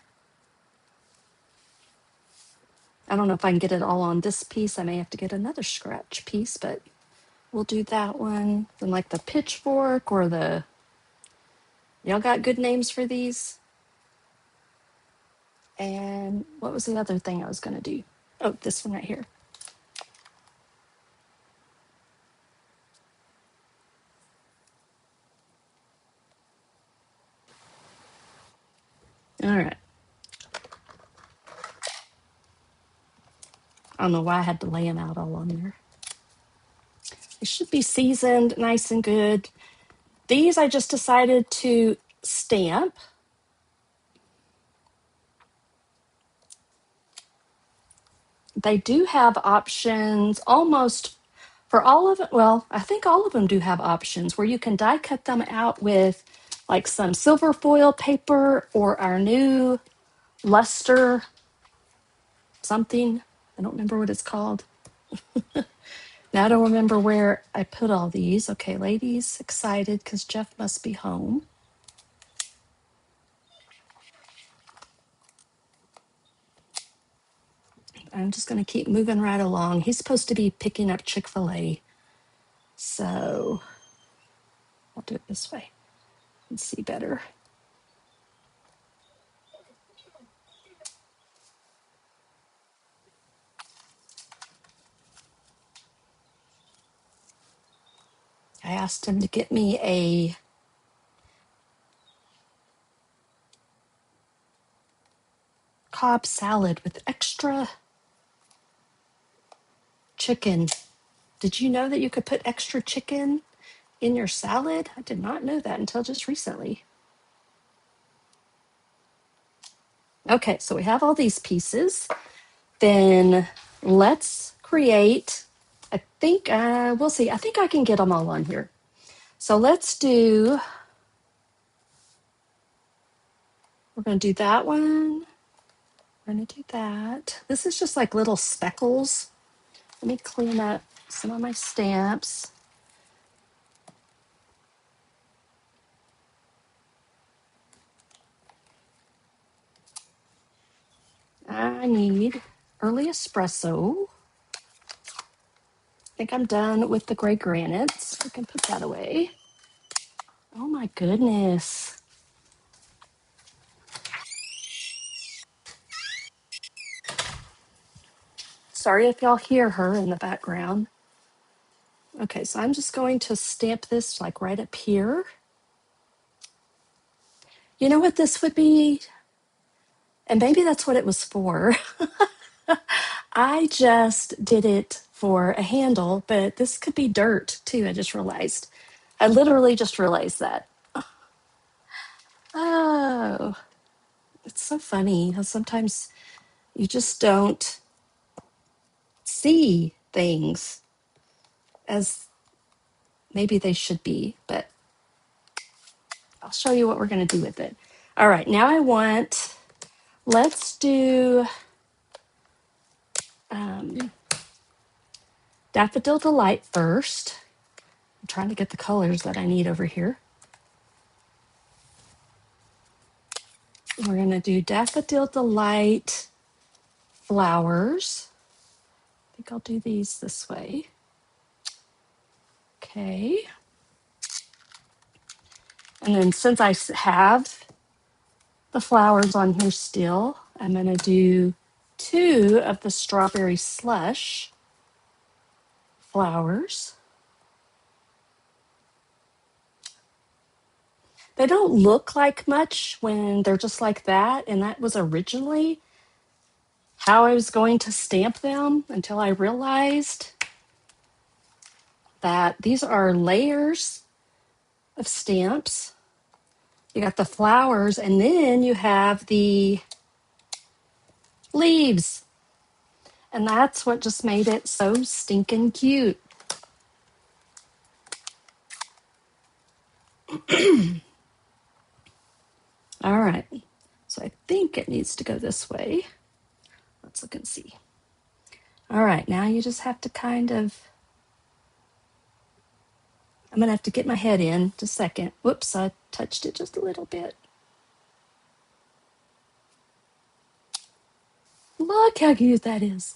I don't know if I can get it all on this piece. I may have to get another scratch piece, but we'll do that one. Then like the pitchfork or y'all got good names for these? And what was the other thing I was going to do? Oh, this one right here. All right. I don't know why I had to lay them out all on there. They should be seasoned nice and good. These I just decided to stamp. They do have options almost for all of it. Well, I think all of them do have options where you can die cut them out with like some silver foil paper or our new luster something. I don't remember what it's called. Now I don't remember where I put all these. Okay, ladies excited because Jeff must be home. I'm just going to keep moving right along. He's supposed to be picking up Chick-fil-A. So I'll do it this way and see better. I asked him to get me a Cobb salad with extra chicken. Did you know that you could put extra chicken in your salad? I did not know that until just recently. Okay, so we have all these pieces. Then let's create, I think, we'll see. I think I can get them all on here. So let's do, we're going to do that one. We're going to do that. This is just like little speckles. Let me clean up some of my stamps. I need early espresso. I think I'm done with the gray granites. I can put that away. Oh my goodness. Sorry if y'all hear her in the background. Okay, so I'm just going to stamp this like right up here. You know what this would be? And maybe that's what it was for. I just did it for a handle, but this could be dirt too. I just realized. I literally just realized that. Oh, it's so funny how sometimes you just don't see things as maybe they should be, but I'll show you what we're going to do with it. All right, now let's do Daffodil Delight first. I'm trying to get the colors that I need over here. We're going to do Daffodil Delight flowers. I think I'll do these this way. Okay. And then since I have the flowers on here still, I'm going to do 2 of the strawberry slush flowers. They don't look like much when they're just like that, and that was originally how I was going to stamp them until I realized that these are layers of stamps. You got the flowers, and then you have the leaves. And that's what just made it so stinking cute. All right. So I think it needs to go this way. Let's look and see. All right. Now you just have to kind of, I'm going to have to get my head in just a second. Whoops, I touched it just a little bit. Look how cute that is.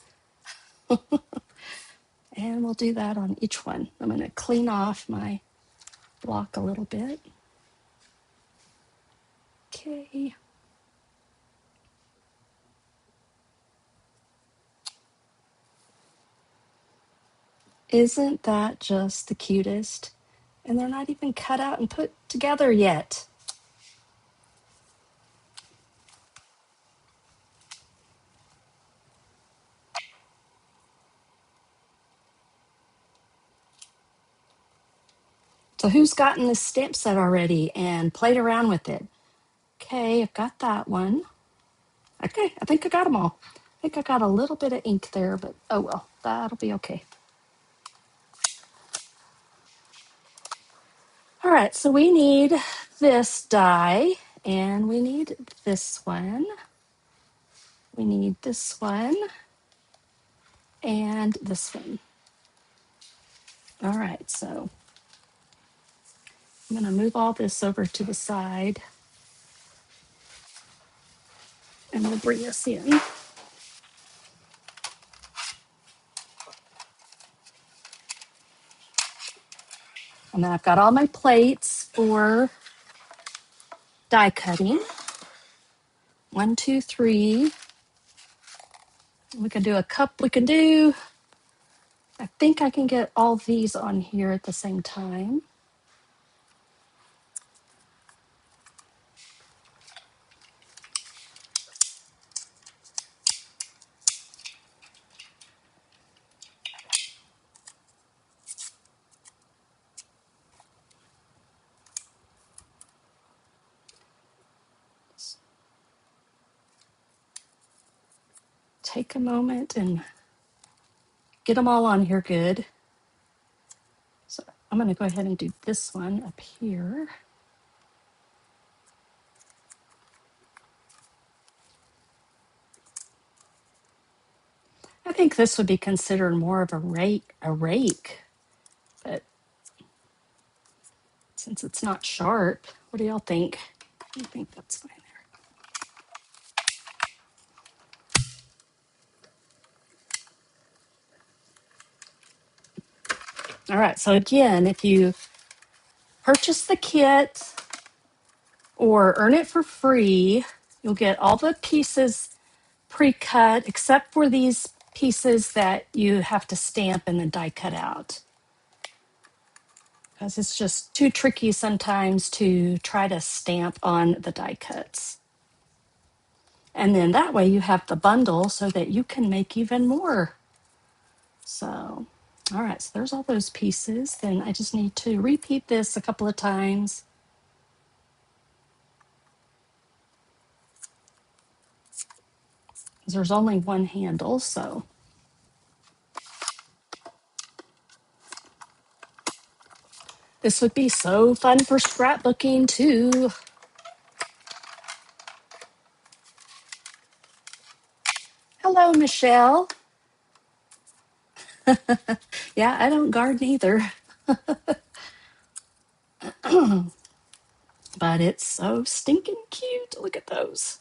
And we'll do that on each one. I'm going to clean off my block a little bit. Okay. Isn't that just the cutest? And they're not even cut out and put together yet. So who's gotten this stamp set already and played around with it? Okay, I've got that one. Okay, I think I got them all. I think I got a little bit of ink there, but oh well, that'll be okay. All right, so we need this die, and we need this one. We need this one, and this one. All right, so I'm gonna move all this over to the side, and we'll bring this in. And then I've got all my plates for die cutting. 1, 2, 3. We can do a cup. We can do, I think I can get all these on here at the same time. Take a moment and get them all on here good. So I'm going to go ahead and do this one up here. I think this would be considered more of a rake, but since it's not sharp, what do y'all think? I think that's fine there. All right, so again, if you purchase the kit or earn it for free, you'll get all the pieces pre-cut except for these pieces that you have to stamp and then die cut out, because it's just too tricky sometimes to try to stamp on the die cuts. And then that way you have the bundle so that you can make even more. So, all right, so there's all those pieces. Then I just need to repeat this a couple of times. There's only one handle, so. This would be so fun for scrapbooking too. Hello, Michelle. Yeah, I don't garden either. But it's so stinking cute. Look at those.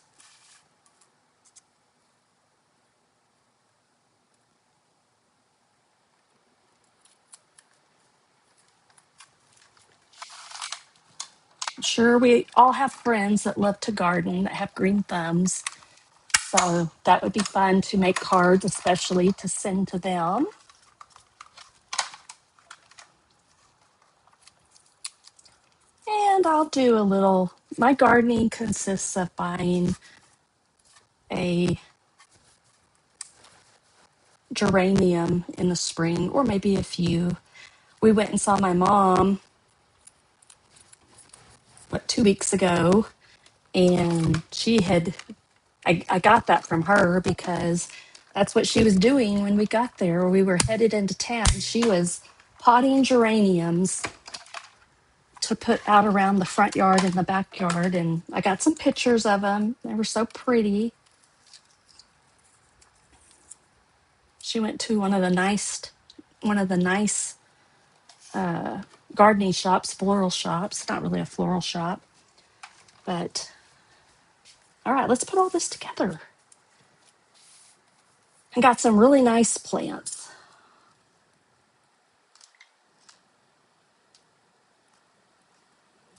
I'm sure we all have friends that love to garden, that have green thumbs. So that would be fun to make cards, especially to send to them. And I'll do a little, my gardening consists of buying a geranium in the spring, or maybe a few. We went and saw my mom, 2 weeks ago, and I got that from her because that's what she was doing when we got there. We were headed into town. She was potting geraniums to put out around the front yard and the backyard, and I got some pictures of them. They were so pretty. She went to one of the nice gardening shops, floral shops. Not really a floral shop, but all right, let's put all this together. I got some really nice plants.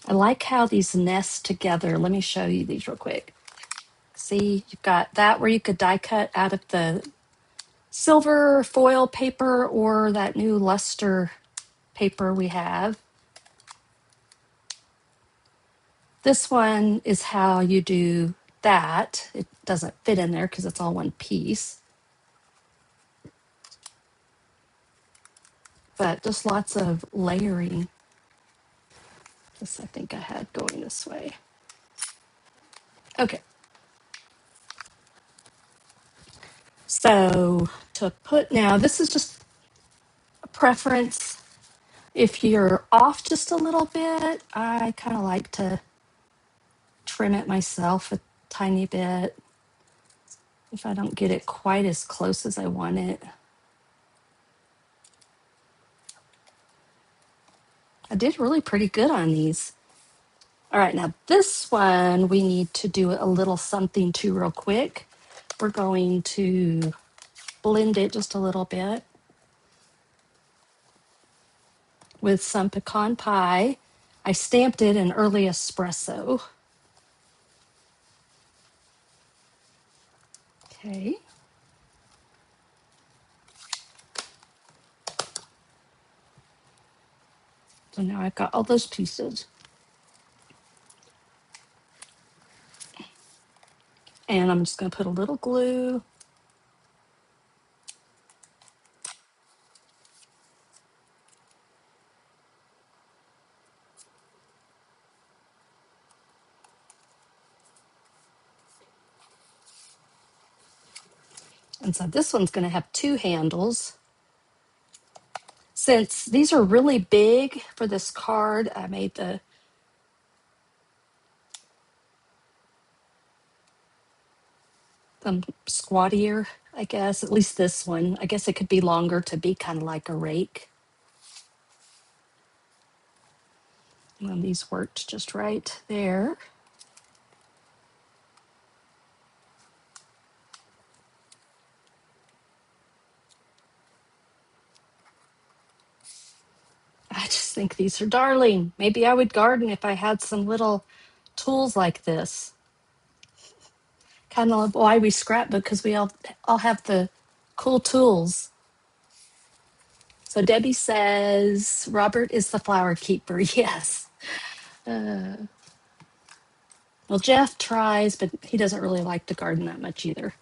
I like how these nest together. Let me show you these real quick. See, you've got that where you could die cut out of the silver foil paper or that new luster paper we have. This one is how you do that. It doesn't fit in there because it's all one piece. But just lots of layering. this I think I had going this way. Okay. So to put now, this is just a preference. If you're off just a little bit, I kind of like to trim it myself a tiny bit if I don't get it quite as close as I want it. I did really pretty good on these. All right, now this one we need to do a little something to real quick. We're going to blend it just a little bit with some pecan pie. I stamped it in early espresso. Okay. So now I've got all those pieces. And I'm just going to put a little glue. And so this one's going to have two handles. Since these are really big for this card, I made them squattier, I guess. At least this one. I guess it could be longer to be kind of like a rake. And these worked just right there. I just think these are darling. Maybe I would garden if I had some little tools like this. Kind of why we scrapbook, because we all have the cool tools. So Debbie says Robert is the flower keeper. Yes. Well, Jeff tries, but he doesn't really like to garden that much either.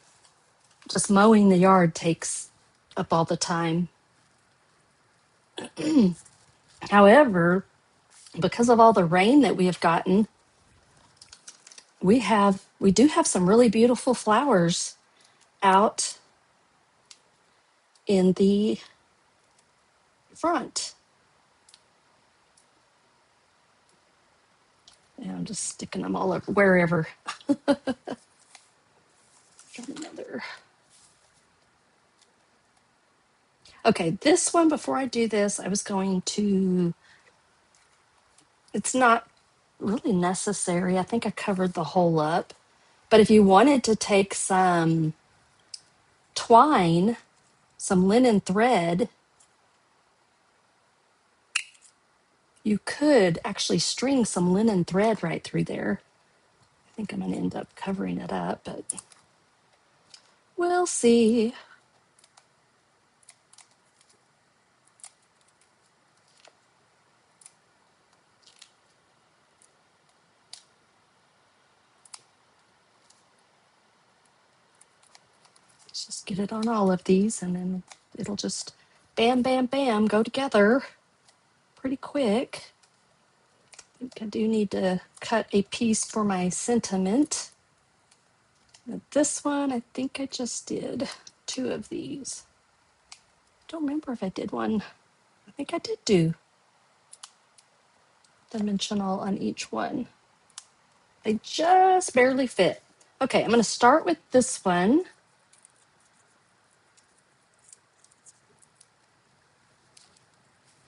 Just mowing the yard takes up all the time. However, because of all the rain that we have gotten, we do have some really beautiful flowers out in the front. And I'm just sticking them all over wherever. Another. Okay, this one, before I do this, I was going to, it's not really necessary. I think I covered the hole up. But if you wanted to take some twine, some linen thread, you could actually string some linen thread right through there. I think I'm going to end up covering it up, but we'll see. Let's just get it on all of these, and then it'll just bam, bam, bam, go together pretty quick. I think I do need to cut a piece for my sentiment. Now this one, I think I just did two of these. Don't remember if I did one. I think I did do dimensional on each one. They just barely fit. Okay, I'm going to start with this one.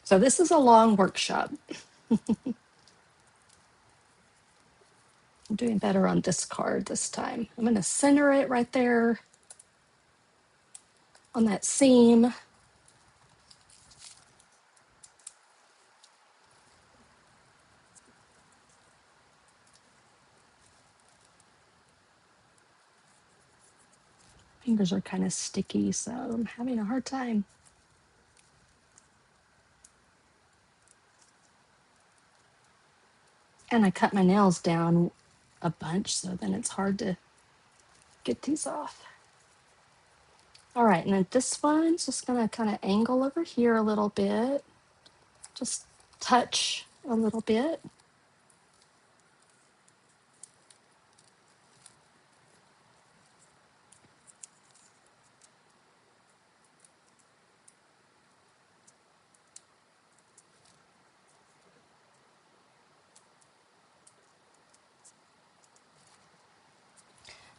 So this is a long workshop. I'm doing better on this card this time. I'm going to center it right there on that seam. Fingers are kind of sticky, so I'm having a hard time. And I cut my nails down a bunch, so then it's hard to get these off. All right, and then this one's just gonna kind of angle over here a little bit. Just touch a little bit.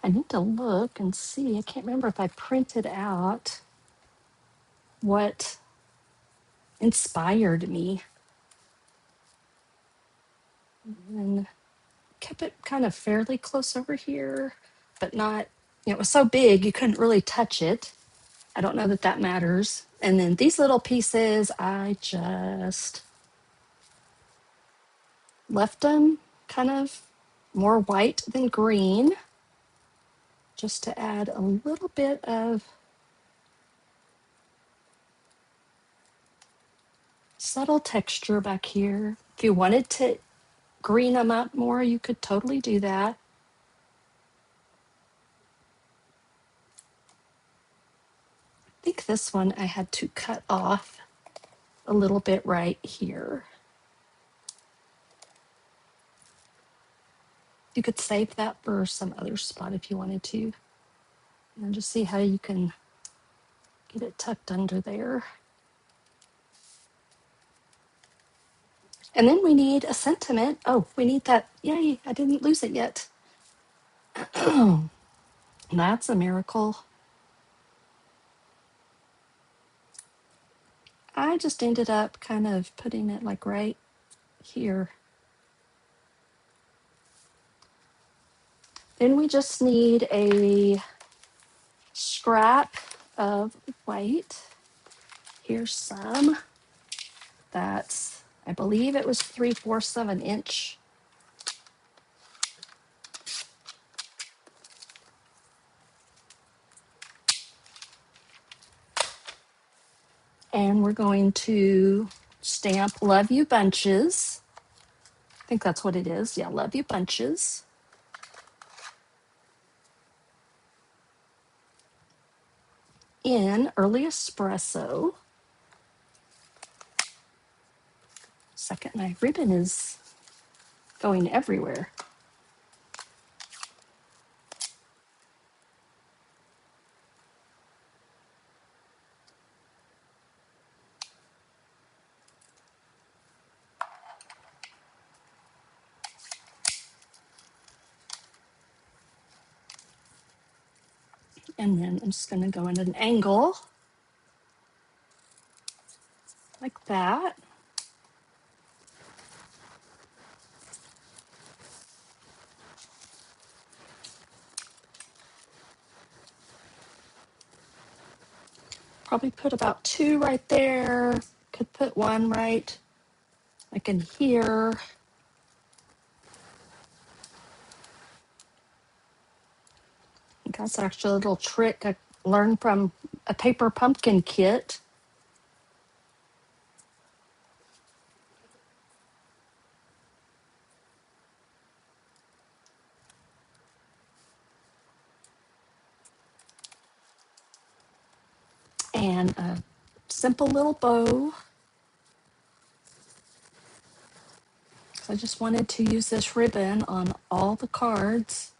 I need to look and see. I can't remember if I printed out what inspired me and kept it kind of fairly close over here, but not, it was so big you couldn't really touch it. I don't know that that matters. And then these little pieces, I just left them kind of more white than green, just to add a little bit of subtle texture back here. If you wanted to green them up more, you could totally do that. I think this one I had to cut off a little bit right here. You could save that for some other spot if you wanted to. And just see how you can get it tucked under there. And then we need a sentiment. Oh, we need that. Yay, I didn't lose it yet. That's a miracle. I just ended up kind of putting it like right here. Then we just need a scrap of white. Here's some. That's, I believe it was 3/4 of an inch. And we're going to stamp Love You Bunches. I think that's what it is. Yeah, Love You Bunches. In Early Espresso. Second, my ribbon is going everywhere. And then I'm just going to go in an angle like that. Probably put about 2 right there. Could put 1 right like in here. That's actually a little trick I learned from a paper pumpkin kit. And a simple little bow. So I just wanted to use this ribbon on all the cards.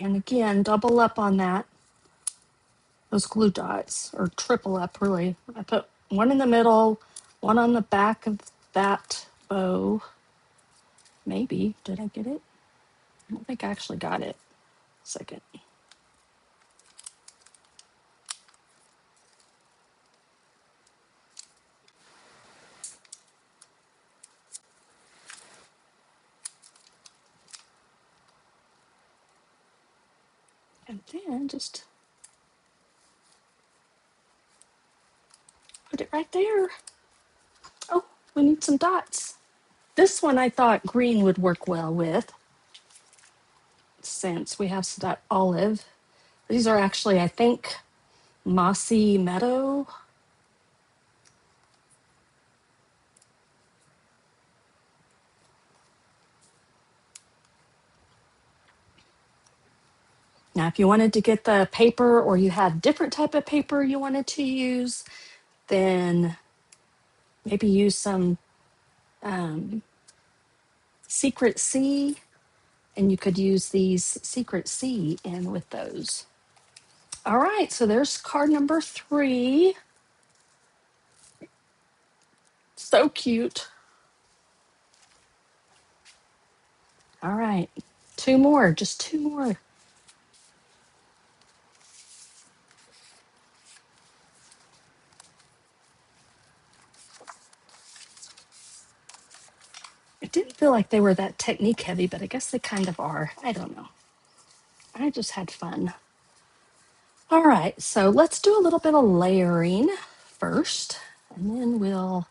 And again, double up on that, those glue dots, or triple up really. I put 1 in the middle, 1 on the back of that bow. Maybe, did I get it? I don't think I actually got it. Second. And then just put it right there. Oh, we need some dots. This one I thought green would work well with, since we have that olive. These are actually, I think, mossy meadow. Now, if you wanted to get the paper or you had different type of paper you wanted to use, then maybe use some Secret Sea And you could use these Secret C in with those. All right, so there's card number 3. So cute. All right, 2 more, just 2 more. It didn't feel like they were that technique heavy, but I guess they kind of are. I don't know. I just had fun. All right, so let's do a little bit of layering first, and then we'll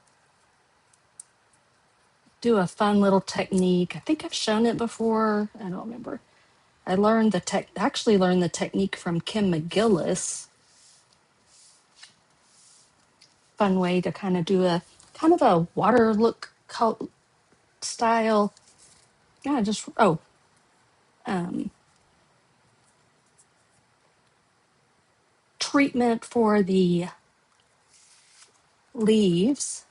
do a fun little technique. I think I've shown it before. I don't remember. I learned actually learned the technique from Kim McGillis. Fun way to kind of do a kind of a water look style. Yeah, just um, treatment for the leaves.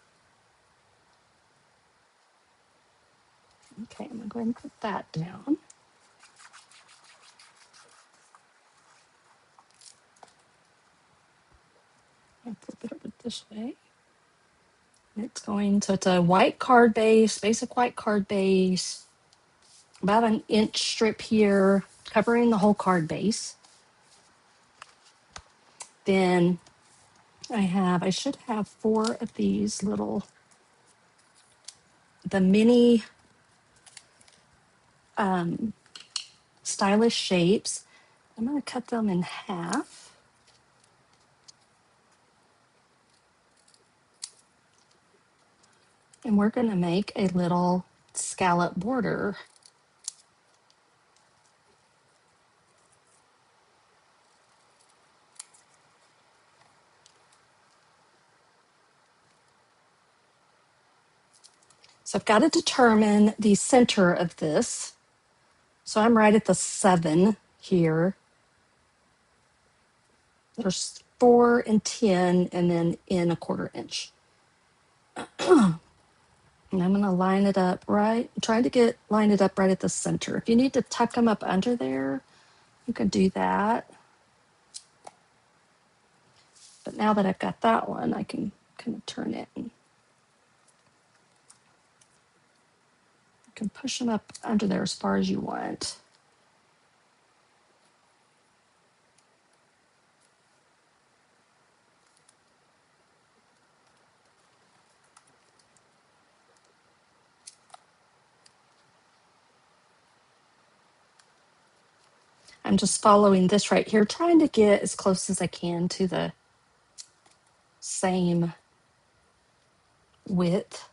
Okay, I'm gonna go ahead and put that down. I'll flip it over this way. It's going, so it's a white card base, basic white card base, about an inch strip here, covering the whole card base. Then I should have 4 of these little, the mini stylish shapes. I'm going to cut them in half. And we're going to make a little scallop border. So I've got to determine the center of this. So I'm right at the 7 here. There's 4 and 10, and then in a 1/4 inch. And I'm going to line it up right, trying to line it up right at the center. If you need to tuck them up under there, you can do that. But now that I've got that one, I can kind of turn it and you can push them up under there as far as you want. I'm just following this right here, trying to get as close as I can to the same width.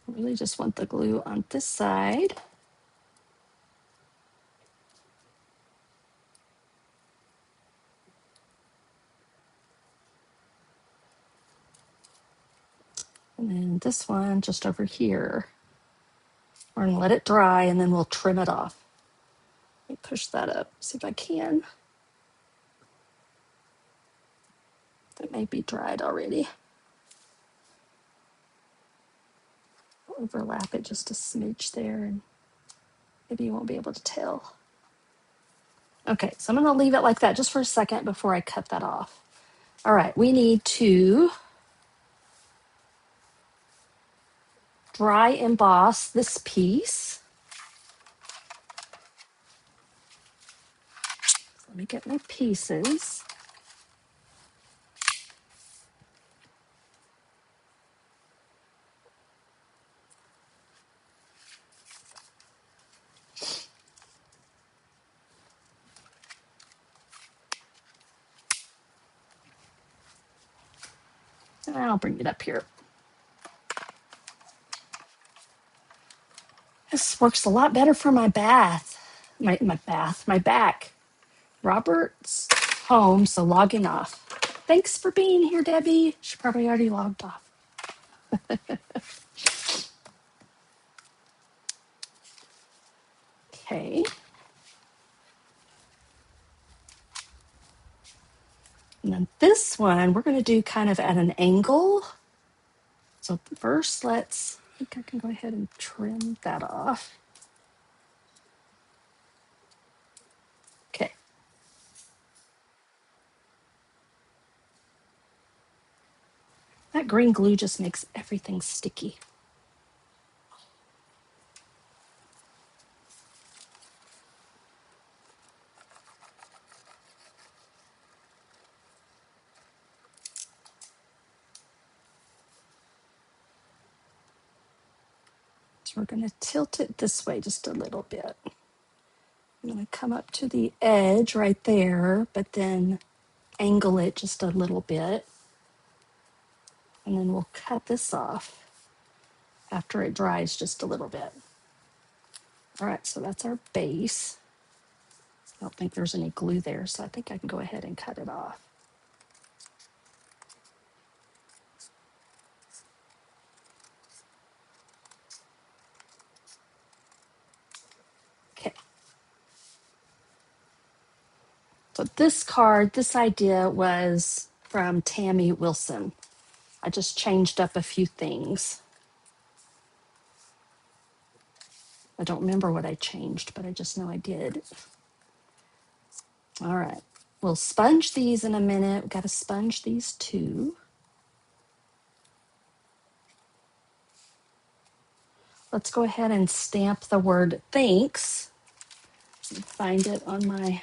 I really just want the glue on this side. And then this one just over here. We're going to let it dry and then we'll trim it off. Let me push that up, see if I can. That may be dried already. Overlap it just a smidge there, and maybe you won't be able to tell. Okay, so I'm going to leave it like that just for a second before I cut that off. All right, we need to dry emboss this piece. Let me get my pieces. And I'll bring it up here. This works a lot better for my back. Robert's home, so logging off. Thanks for being here, Debbie. She probably already logged off. Okay. And then this one, we're going to do kind of at an angle. So first, I think I can go ahead and trim that off. Okay. That green glue just makes everything sticky. So we're going to tilt it this way just a little bit. I'm going to come up to the edge right there, but then angle it just a little bit. And then we'll cut this off after it dries just a little bit. All right, so that's our base. I don't think there's any glue there, so I think I can go ahead and cut it off. Okay. So this card, this idea was from Tammy Wilson. I just changed up a few things. I don't remember what I changed, but I just know I did. All right. We'll sponge these in a minute. We've got to sponge these too. Let's go ahead and stamp the word thanks. Find it on my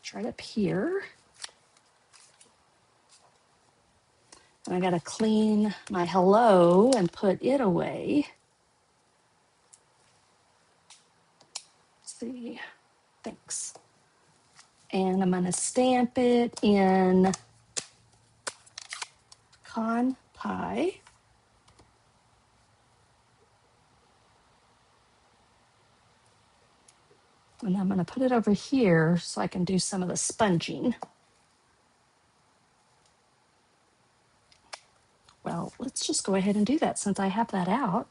chart up here. And I got to clean my hello and put it away. Let's see, thanks. And I'm going to stamp it in Con Pie. And I'm going to put it over here so I can do some of the sponging. Well, let's just go ahead and do that since I have that out.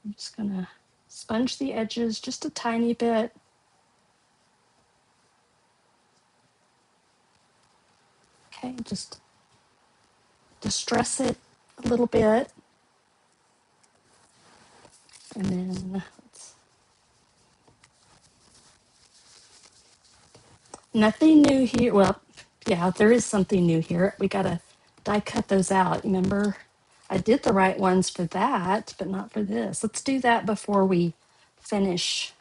I'm just going to sponge the edges just a tiny bit. Okay, just distress it a little bit. And then nothing new here. Well, yeah, there is something new here. We got to die cut those out. Remember, I did the right ones for that, but not for this. Let's do that before we finish.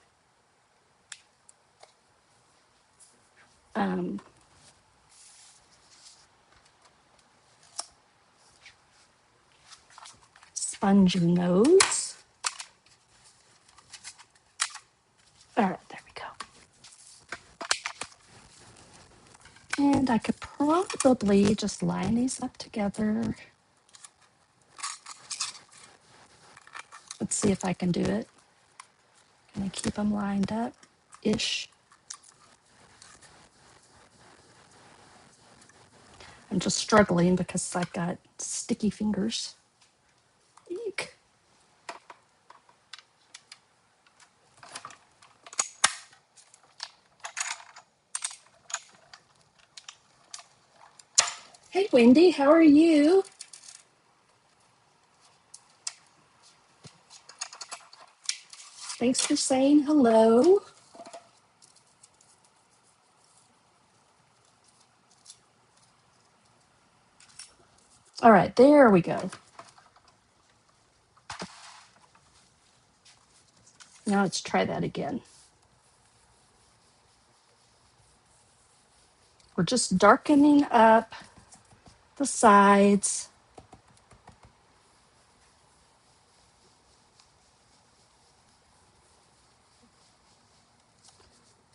Sponging those. All right, there we go. And I could probably just line these up together. Let's see if I can do it. Can I keep them lined up? Ish. I'm just struggling because I've got sticky fingers. Eek. Hey, Wendy, how are you? Thanks for saying hello. All right, there we go. Now let's try that again. We're just darkening up the sides.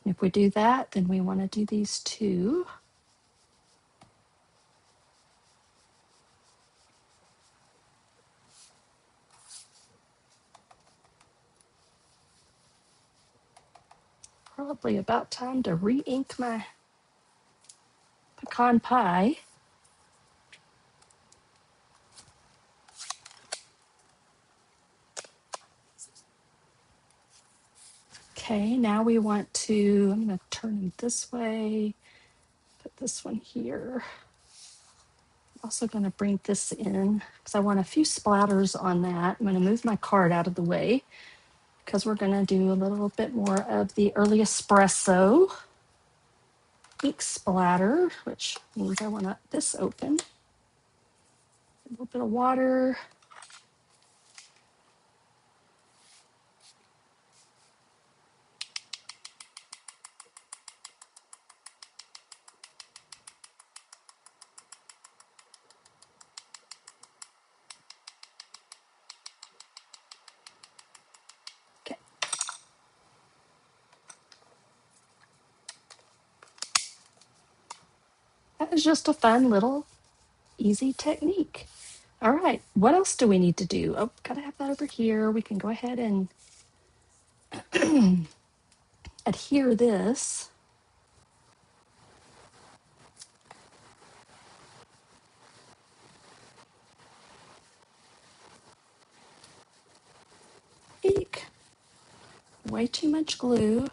If we do that, then we want to do these two. probably about time to re-ink my pecan pie. Okay, now we want to, I'm going to turn it this way, put this one here. Also going to bring this in because I want a few splatters on that. I'm going to move my card out of the way because we're going to do a little bit more of the early espresso ink splatter, which means I want this open. A little bit of water. Okay. That is just a fun little easy technique. All right, what else do we need to do? Oh, gotta have that over here. We can go ahead and adhere this. Eek. Way too much glue.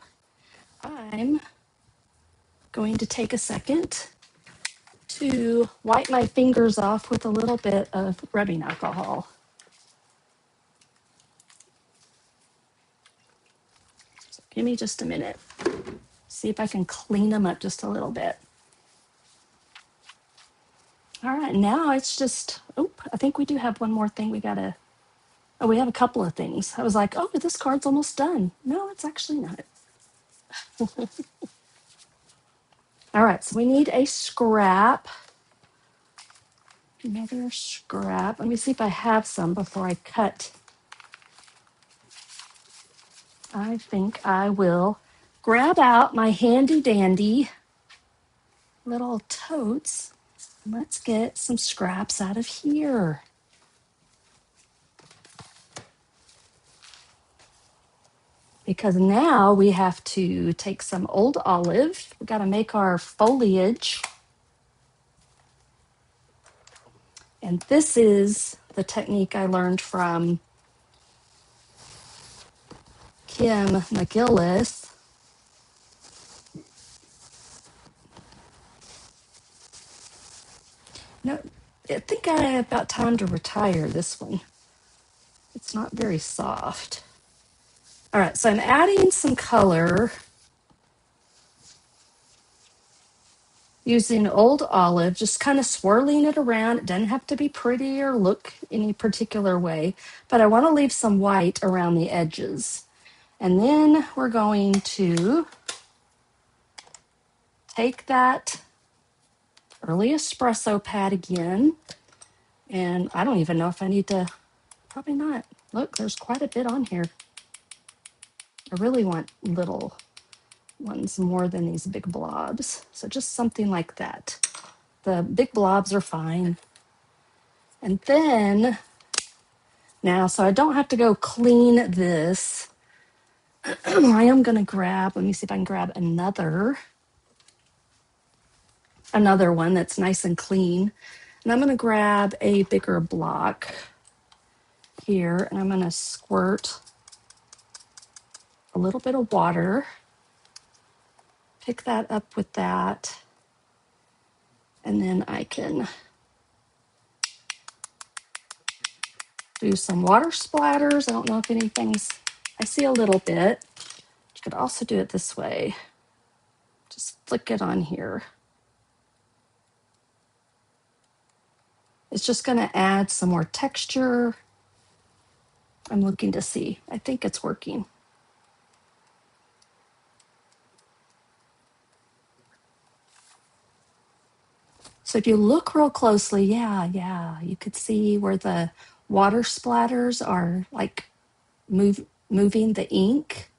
I'm going to take a second to wipe my fingers off with a little bit of rubbing alcohol. So give me just a minute. See if I can clean them up just a little bit. All right, now it's just, oh, I think we do have one more thing we gotta, oh, we have a couple of things. I was like, oh, this card's almost done. No, it's actually not. All right, so we need a scrap. Another scrap. Let me see if I have some before I cut. I think I will grab out my handy dandy little totes. Let's get some scraps out of here. Because now we have to take some old olive. We got to make our foliage. And this is the technique I learned from Kim McGillis. No, I think I have about time to retire this one. It's not very soft. All right, so I'm adding some color using old olive, just kind of swirling it around. It doesn't have to be pretty or look any particular way, but I want to leave some white around the edges. And then we're going to take that early espresso pad again. And I don't even know if I need to, probably not. Look, there's quite a bit on here. I really want little ones more than these big blobs. So just something like that. The big blobs are fine. And then now, so I don't have to go clean this. I am going to grab, let me see if I can grab another one that's nice and clean. And I'm going to grab a bigger block here, and I'm going to squirt a little bit of water. Pick that up with that. And then I can do some water splatters. I don't know if anything's, I see a little bit. You could also do it this way. Just flick it on here. It's just going to add some more texture. I'm looking to see. I think it's working. So if you look real closely, yeah, you could see where the water splatters are like moving the ink,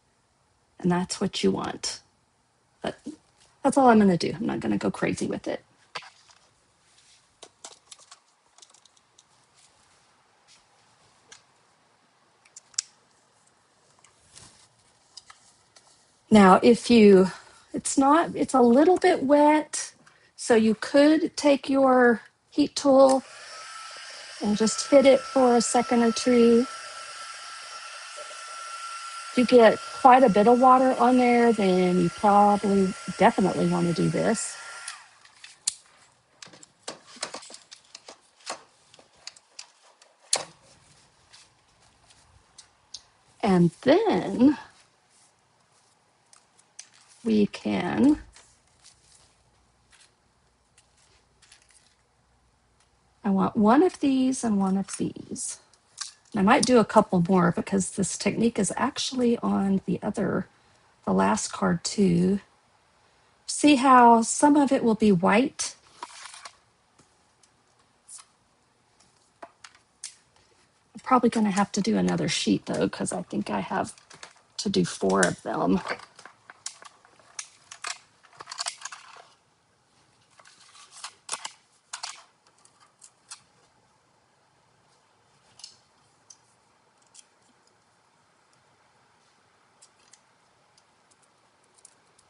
and that's what you want. But that's all I'm going to do. I'm not going to go crazy with it. Now, it's a little bit wet, so you could take your heat tool and just hit it for a second or two. If you get quite a bit of water on there, then you probably definitely want to do this. And then we can, I want one of these and one of these. I might do a couple more because this technique is actually on the last card too. See how some of it will be white? I'm probably going to have to do another sheet though, because I think I have to do 4 of them.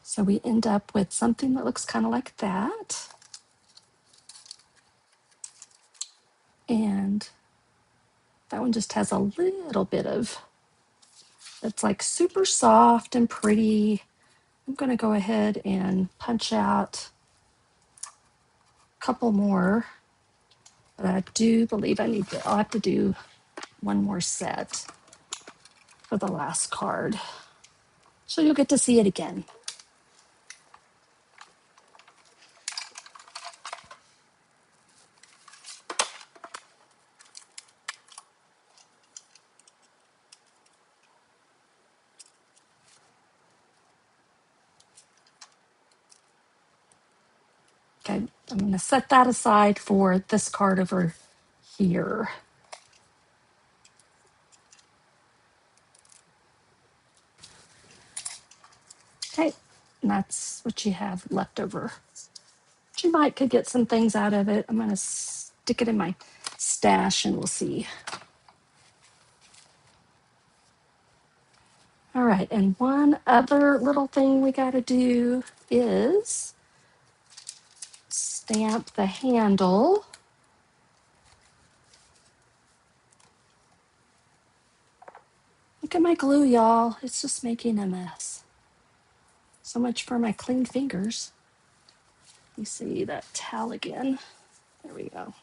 So we end up with something that looks kind of like that. And that one just has a little bit of, it's like super soft and pretty. I'm going to go ahead and punch out a couple more. But I do believe I'll have to do one more set for the last card. So you'll get to see it again. Okay, I'm going to set that aside for this card over here. Okay, and that's what you have left over. But you might could get some things out of it. I'm going to stick it in my stash and we'll see. All right, and one other little thing we got to do is stamp the handle. Look at my glue, y'all. It's just making a mess. So much for my clean fingers. You see that towel again. There we go.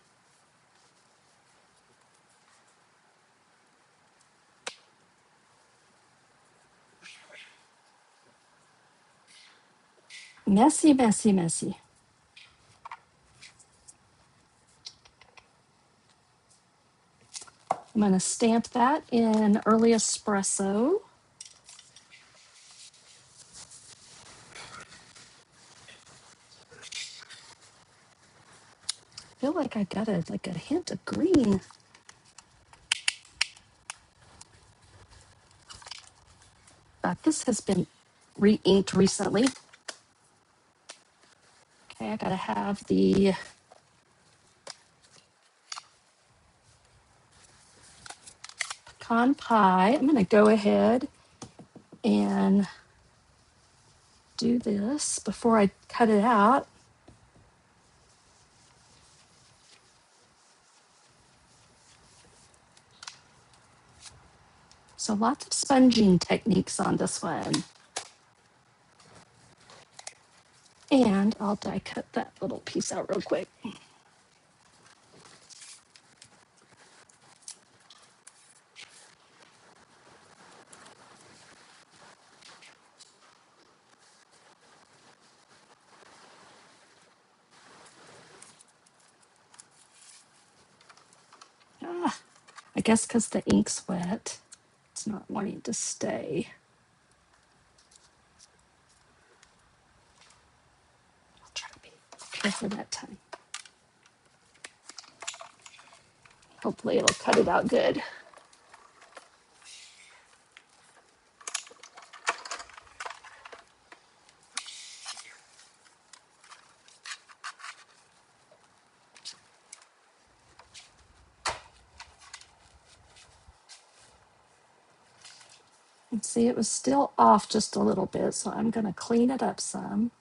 Messy, messy, messy. I'm going to stamp that in early espresso. I feel like I got like a hint of green. This has been re-inked recently. Okay, I gotta have the pecan pie. I'm gonna go ahead and do this before I cut it out. So lots of sponging techniques on this one. And I'll die cut that little piece out real quick. I guess because the ink's wet, it's not wanting to stay. I'll try to be careful that time. Hopefully it'll cut it out good. And see, it was still off just a little bit, so I'm going to clean it up some.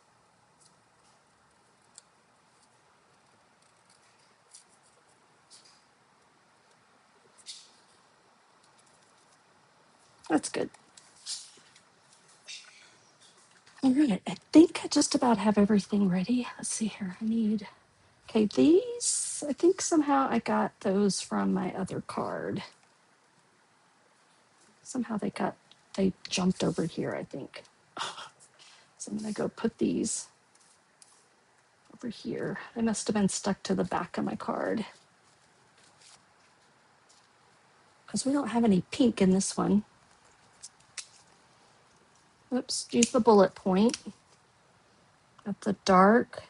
That's good. All right, I think I just about have everything ready. Let's see here. I need, okay, these, I think somehow I got those from my other card. Somehow they jumped over here, I think. So I'm going to go put these over here. They must have been stuck to the back of my card because we don't have any pink in this one. Oops, use the bullet point. Got the dark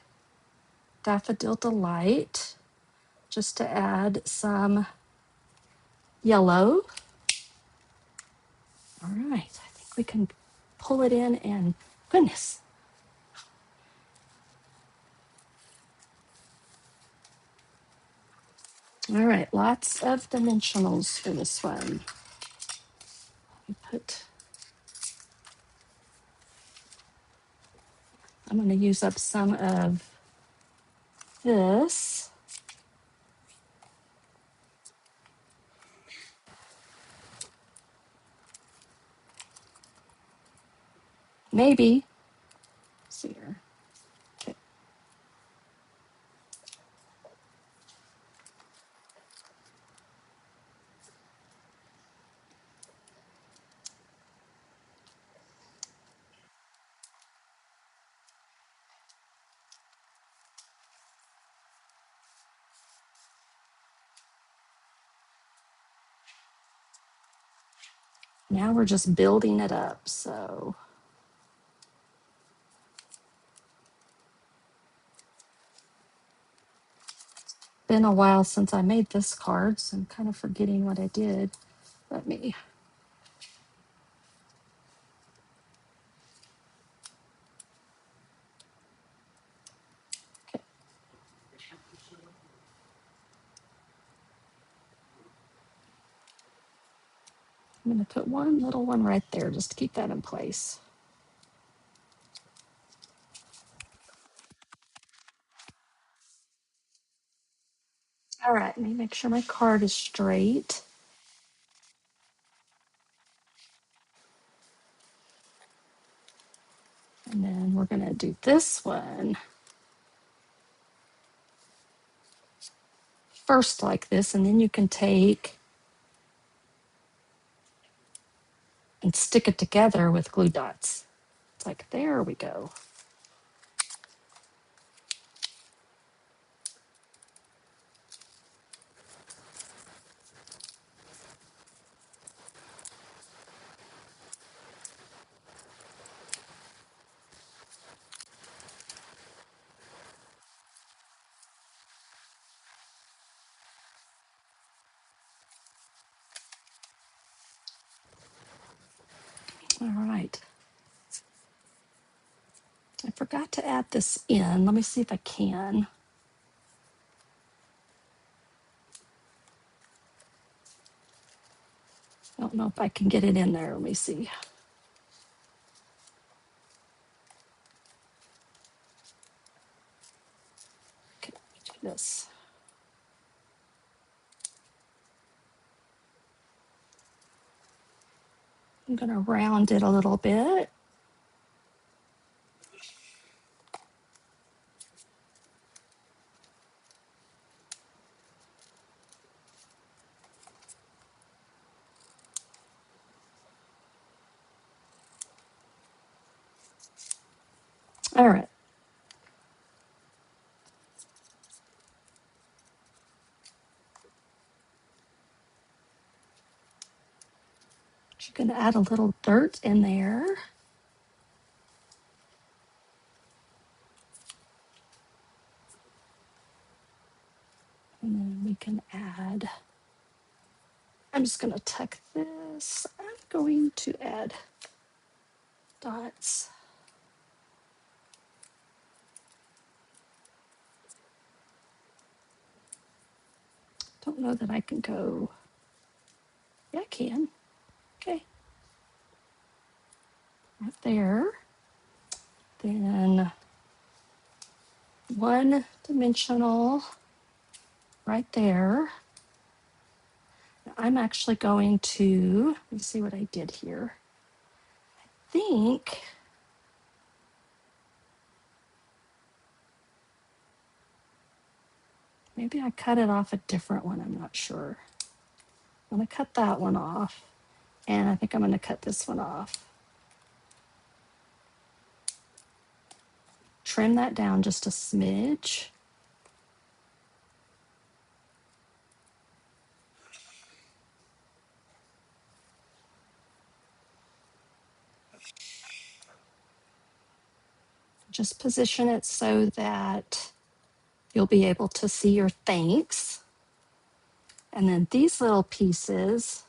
Daffodil Delight just to add some yellow. All right, I think we can pull it in and goodness. All right, lots of dimensionals for this one. I'm going to use up some of this. Maybe. Let's see here. Okay. Now we're just building it up. So been a while since I made this card, so I'm kind of forgetting what I did. Let me. Okay. I'm going to put one little one right there just to keep that in place. All right, let me make sure my card is straight. And then we're going to do this one first like this, and then you can take and stick it together with glue dots. It's like, there we go. All right. I forgot to add this in. Let me see if I can. I don't know if I can get it in there. Let me see. Okay, do this. I'm going to round it a little bit. All right. You're going to add a little dirt in there. And then we can add, I'm just going to tuck this. I'm going to add dots. Don't know that I can go. Yeah, I can. Okay. there. Then one dimensional right there. I'm actually going to, let me see what I did here. I think maybe I cut it off a different one. I'm not sure. I'm going to cut that one off. And I think I'm going to cut this one off. Trim that down just a smidge. Just position it so that you'll be able to see your thanks. And then these little pieces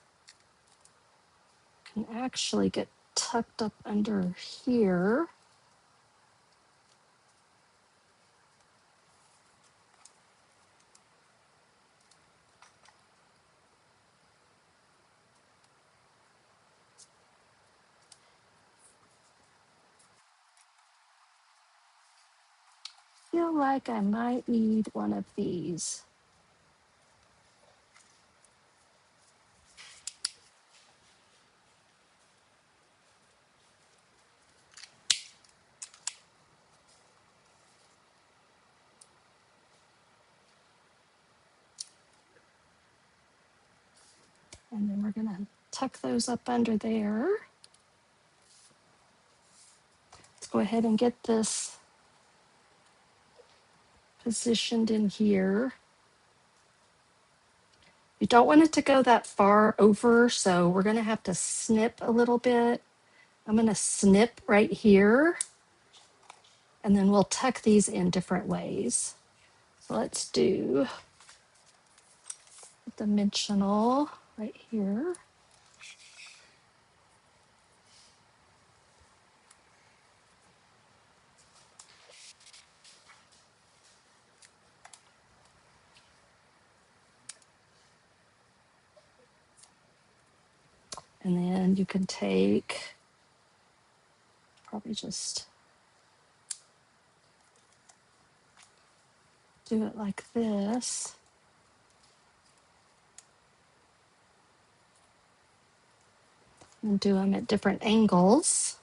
can actually get tucked up under here. I feel like I might need one of these. And then we're going to tuck those up under there. Let's go ahead and get this positioned in here. You don't want it to go that far over, so we're going to have to snip a little bit. I'm going to snip right here, and then we'll tuck these in different ways. So let's do dimensional right here. And then you can take, probably just do it like this. And do them at different angles.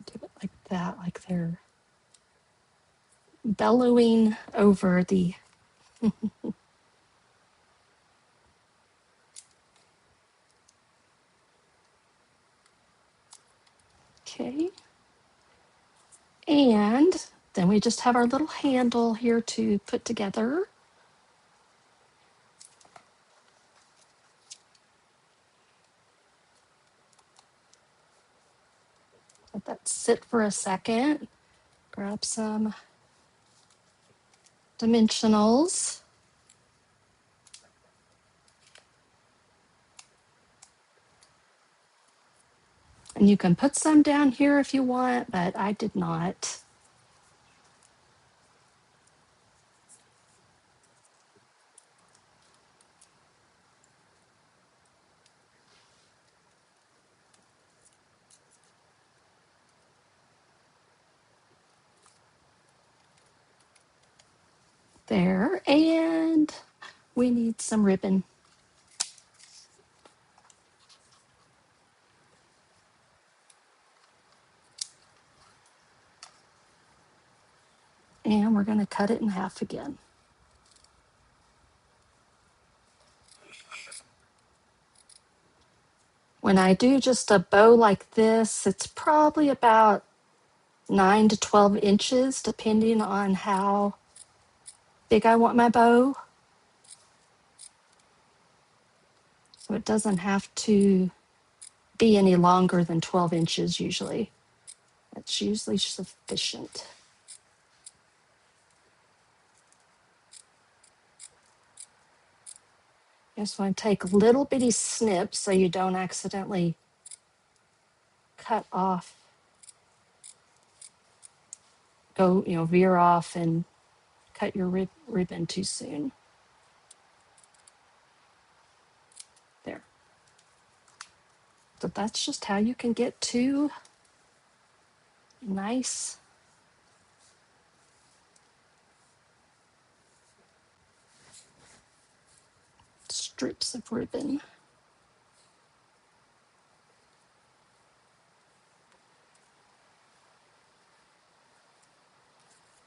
Do it like that, like they're bellowing over the okay. And then we just have our little handle here to put together. Let that sit for a second. Grab some dimensionals. And you can put some down here if you want, but I did not. There, and we need some ribbon. And we're going to cut it in half again. When I do just a bow like this, it's probably about 9 to 12 inches, depending on how big I want my bow. So it doesn't have to be any longer than 12 inches usually. That's usually sufficient. You just want to take little bitty snips so you don't accidentally cut off, veer off and cut your ribbon too soon. There. So that's just how you can get two nice strips of ribbon.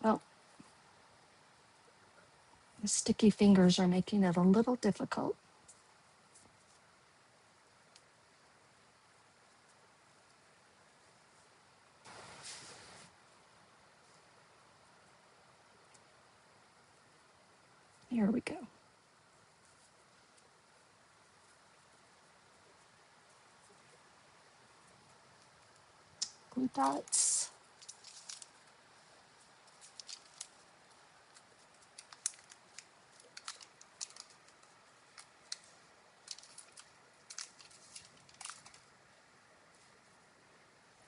Well, the sticky fingers are making it a little difficult. Here we go. Glue dots.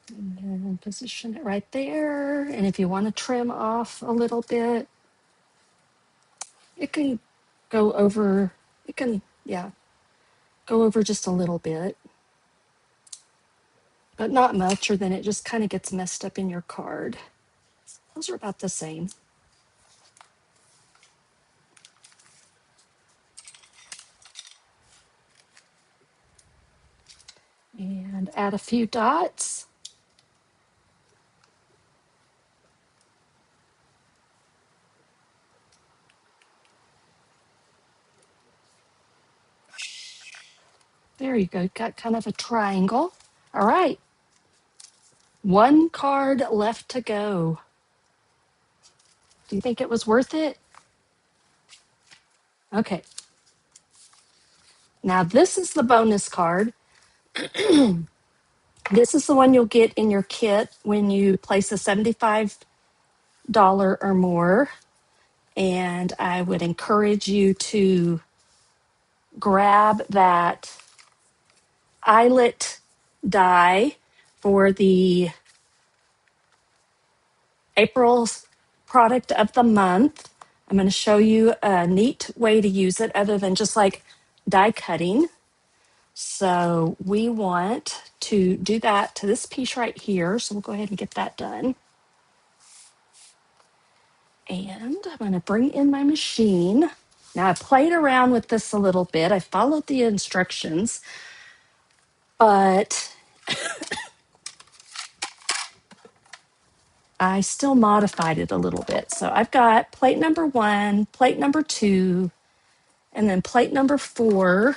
And then position it right there. And if you want to trim off a little bit, it can go over, go over just a little bit, but not much, or then it just kind of gets messed up in your card. Those are about the same. And add a few dots. There you go, got kind of a triangle. All right, one card left to go. Do you think it was worth it? Okay. Now this is the bonus card. This is the one you'll get in your kit when you place a $75 or more. And I would encourage you to grab that eyelet die for the April product of the month. I'm going to show you a neat way to use it other than just like die cutting. So we want to do that to this piece right here. So we'll go ahead and get that done. And I'm going to bring in my machine. Now I played around with this a little bit. I followed the instructions, but I still modified it a little bit. So I've got plate number 1, plate number 2, and then plate number 4.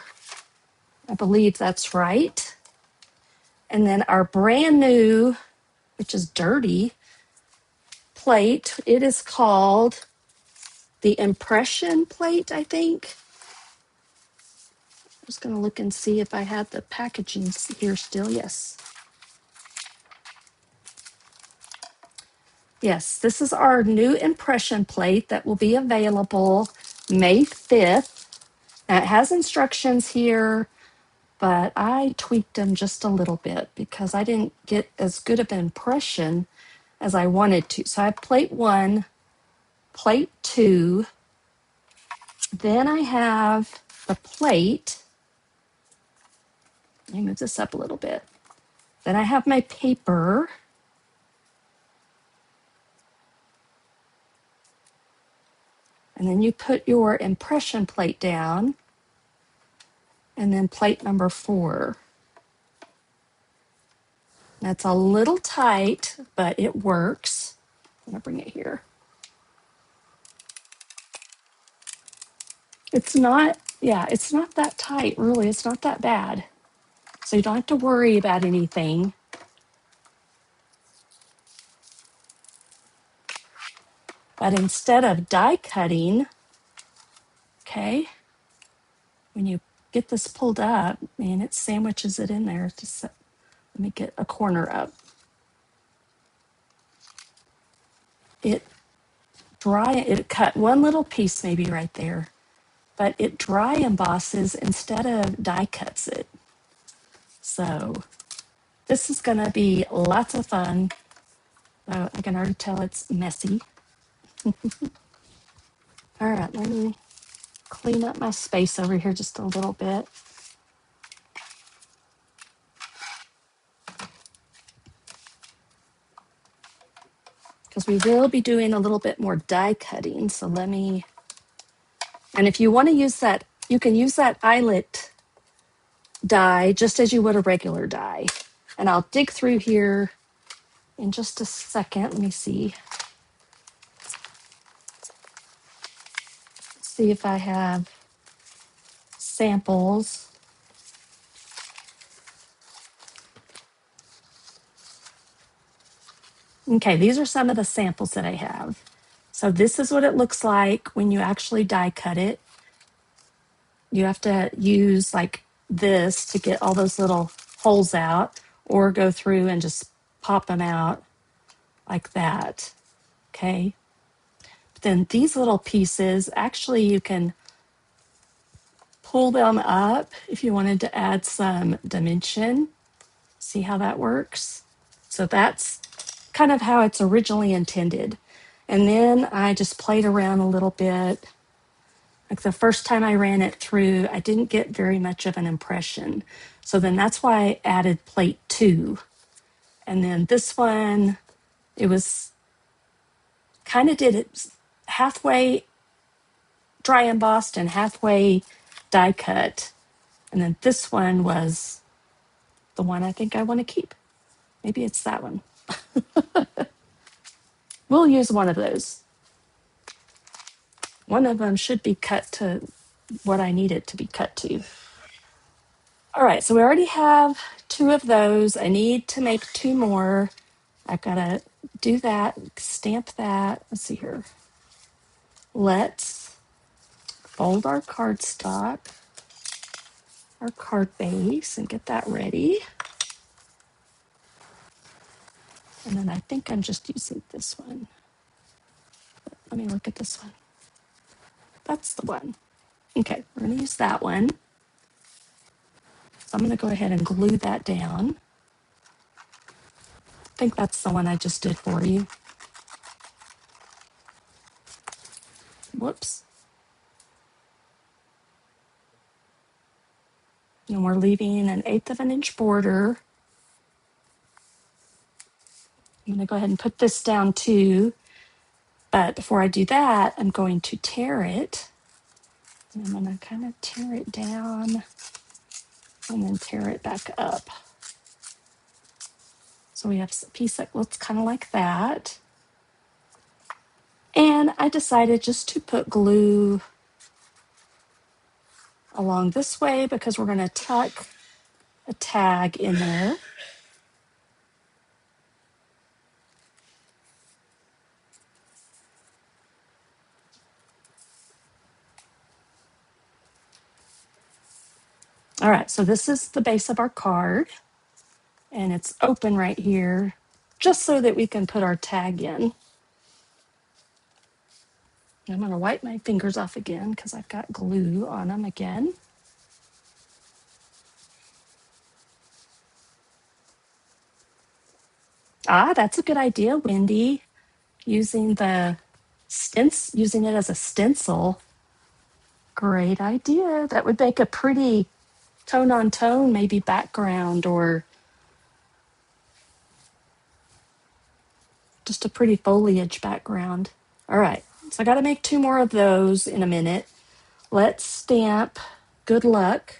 I believe that's right. And then our brand new, which is dirty, plate. It is called the impression plate, I think. I'm just going to look and see if I have the packaging here still. Yes. Yes, this is our new impression plate that will be available May 5th. Now, it has instructions here, but I tweaked them just a little bit because I didn't get as good of an impression as I wanted to. So I have plate 1, plate 2. Then I have the plate. Let me move this up a little bit. Then I have my paper. And then you put your impression plate down. And then plate number 4. That's a little tight, but it works. I'm going to bring it here. It's not that tight, really. It's not that bad. So you don't have to worry about anything. But instead of die cutting, okay, when you get this pulled up, and it sandwiches it in there. Just let me get a corner up. it cut one little piece maybe right there, but it dry embosses instead of die cuts it. So this is going to be lots of fun. I can already tell it's messy. All right, let me clean up my space over here just a little bit. Because we will be doing a little bit more die cutting. So let me, and if you want to use that, you can use that eyelet die just as you would a regular die. And I'll dig through here in just a second. Let me see. See if I have samples. Okay, these are some of the samples that I have. So this is what it looks like when you actually die cut it. You have to use like this to get all those little holes out, or go through and just pop them out like that. Okay. But then these little pieces, actually you can pull them up if you wanted to add some dimension. See how that works? So that's kind of how it's originally intended. And then I just played around a little bit. Like the first time I ran it through, I didn't get very much of an impression. So then that's why I added plate 2. And then this one, it was kind of did it halfway dry embossed and halfway die cut. And then this one was the one I think I want to keep. Maybe it's that one. We'll use one of those. One of them should be cut to what I need it to be cut to. All right, so we already have 2 of those. I need to make 2 more. I've got to do that, stamp that. Let's see here. Let's fold our cardstock, our card base, and get that ready. And then I think I'm just using this one. Let me look at this one. That's the one. Okay, we're going to use that one. So I'm going to go ahead and glue that down. I think that's the one I just did for you. Whoops. And we're leaving an 1/8 of an inch border. I'm going to go ahead and put this down too. But before I do that, I'm going to tear it. And I'm going to kind of tear it down and then tear it back up. So we have a piece that looks kind of like that. And I decided just to put glue along this way because we're going to tuck a tag in there. All right, so this is the base of our card, and it's open right here, just so that we can put our tag in. I'm going to wipe my fingers off again because I've got glue on them again. Ah, that's a good idea, Wendy. Using using it as a stencil. Great idea. That would make a pretty tone on tone, maybe background, or just a pretty foliage background. All right, so I got to make 2 more of those in a minute. Let's stamp good luck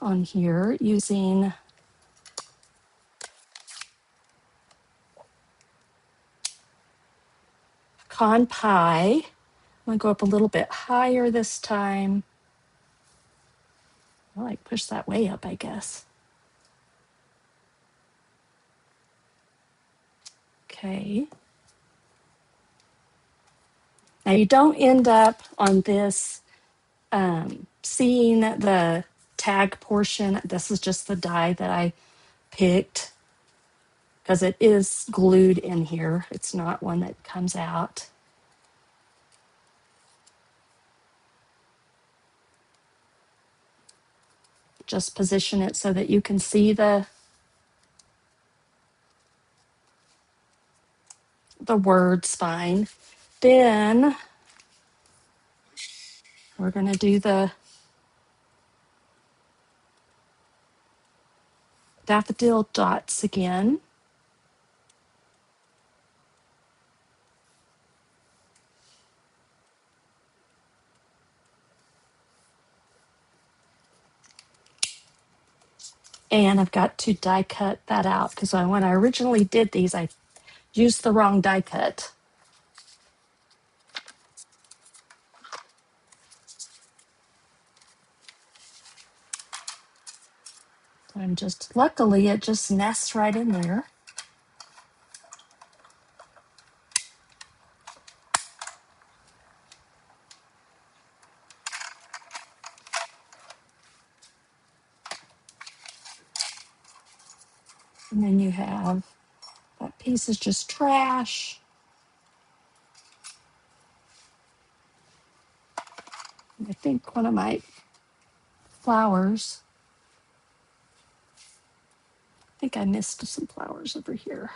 on here using Con Pie. I'm going to go up a little bit higher this time. I'll like push that way up, I guess. Okay. Now you don't end up on this seeing the tag portion. This is just the die that I picked. because it is glued in here. It's not one that comes out. Just position it so that you can see the words fine. Then we're going to do the daffodil dots again. And I've got to die cut that out because when I originally did these, I used the wrong die cut. I'm just, luckily, it just nests right in there. And then you have, that piece is just trash. I think one of my flowers, I think I missed some flowers over here.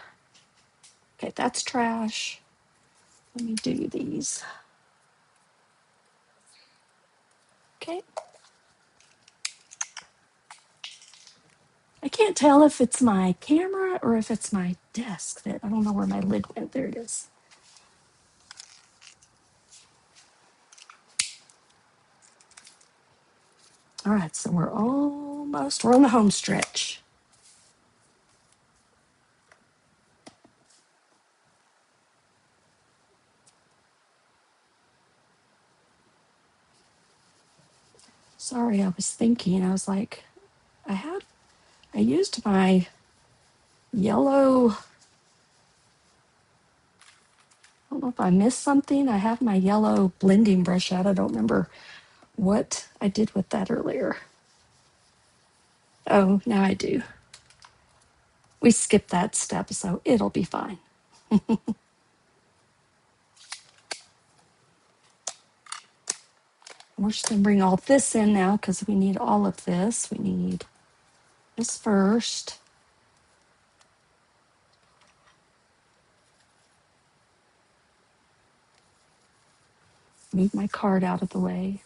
Okay, that's trash. Let me do these. Okay. I can't tell if it's my camera or if it's my desk that I don't know where my lid went. There it is. All right, so we're on the home stretch. Sorry, I was thinking, I was like, I used my yellow, I don't know if I missed something. I have my yellow blending brush out. I don't remember what I did with that earlier. Oh, now I do. We skipped that step, so it'll be fine. We're just gonna bring all this in now because we need all of this. We need this first. Move my card out of the way.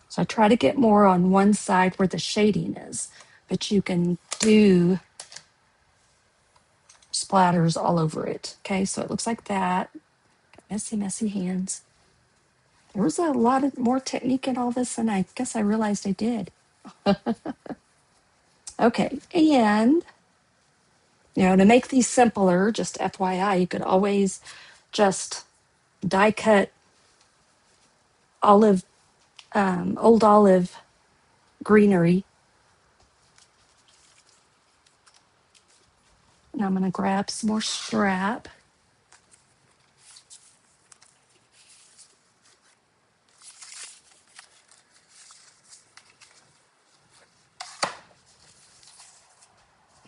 So I try to get more on one side where the shading is, but you can do splatters all over it. Okay, so it looks like that. Messy, messy hands. There was a lot of more technique in all this than I guess I realized I did. Okay, and to make these simpler, just FYI, you could always just die cut old olive greenery. And I'm going to grab some more strap.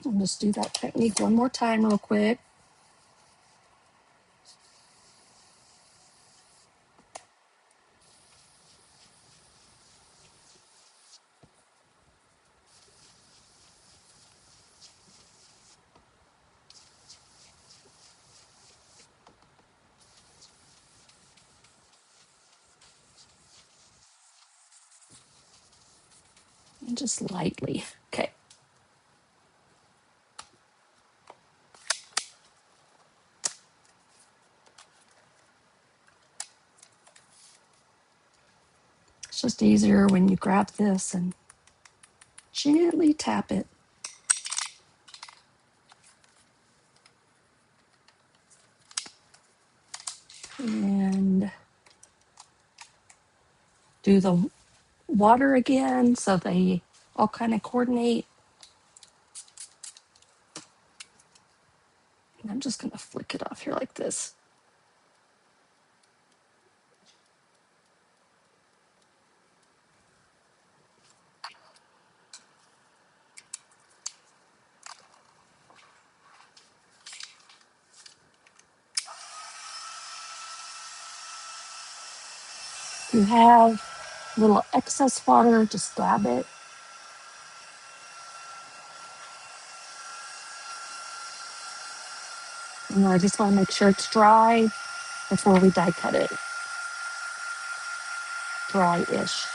I'll just do that technique one more time real quick. And just lightly. Okay. It's just easier when you grab this and gently tap it. And do the water again so they all kind of coordinate. And I'm just going to flick it off here like this. You have a little excess water, just dab it. And I just want to make sure it's dry before we die cut it. Dry-ish.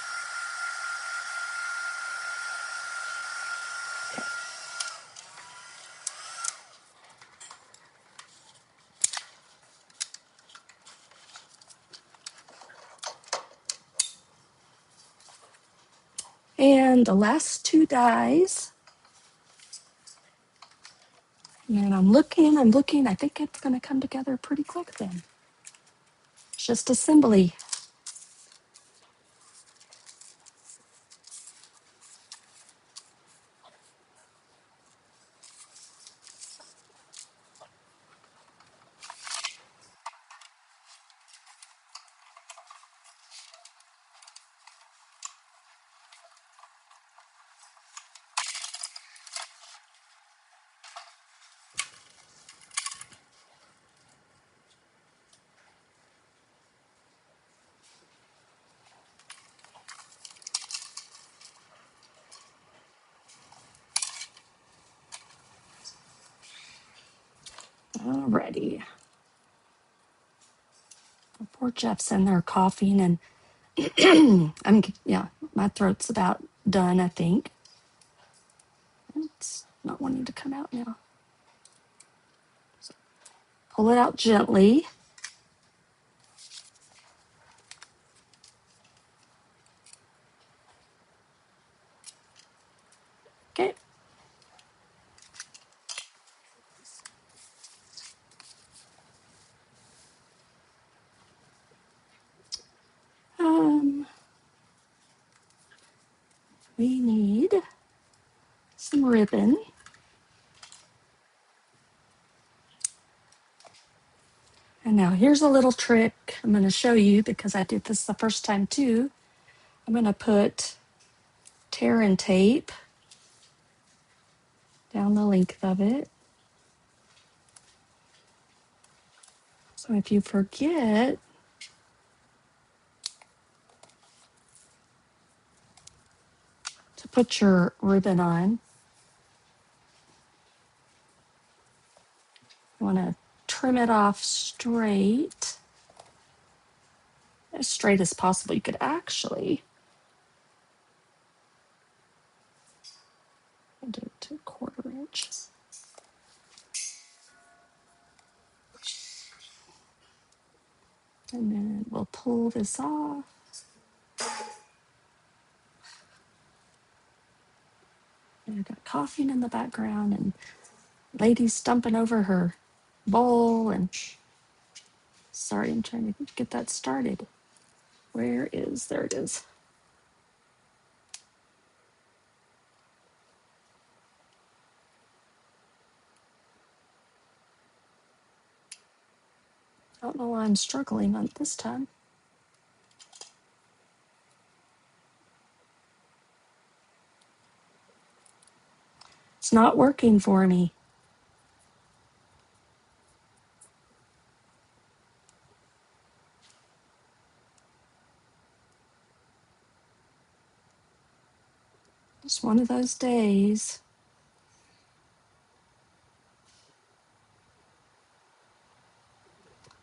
And the last two dies. And I'm looking. I think it's going to come together pretty quick then. It's just assembly. Alrighty. Poor Jeff's in there coughing, and my throat's about done, I think. It's not wanting to come out now. So pull it out gently. Okay. We need some ribbon. And now here's a little trick I'm going to show you because I did this the first time too. I'm going to put tear and tape down the length of it. So if you forget to put your ribbon on, you want to trim it off straight, as straight as possible. You could actually do it to 1/4 inch. And then we'll pull this off. And I've got coughing in the background and lady stumping over her bowl. And sorry, I'm trying to get that started. There it is. I don't know why I'm struggling on this time. It's not working for me. It's one of those days.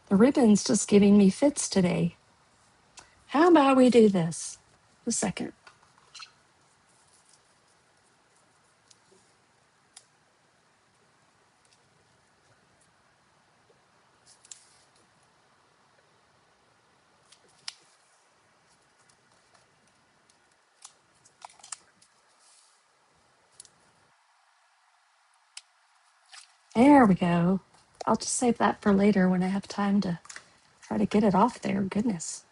The ribbon's just giving me fits today. How about we do this? A second. There we go. I'll just save that for later when I have time to try to get it off there. Goodness.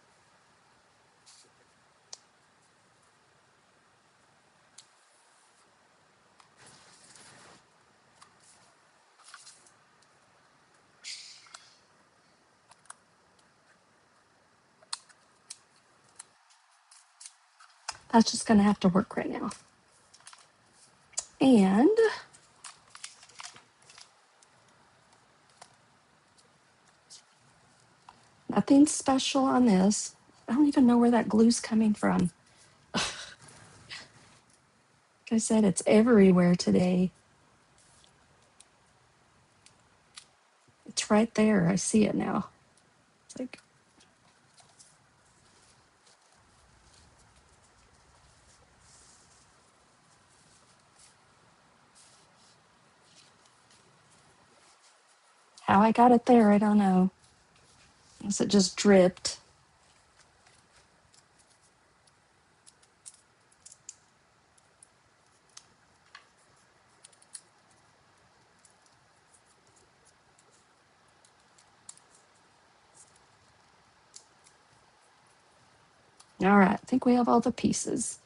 That's just going to have to work right now. And nothing special on this. I don't even know where that glue's coming from. Like I said, it's everywhere today. It's right there. I see it now. It's like, how I got it there, I don't know. Unless it just dripped. All right, I think we have all the pieces.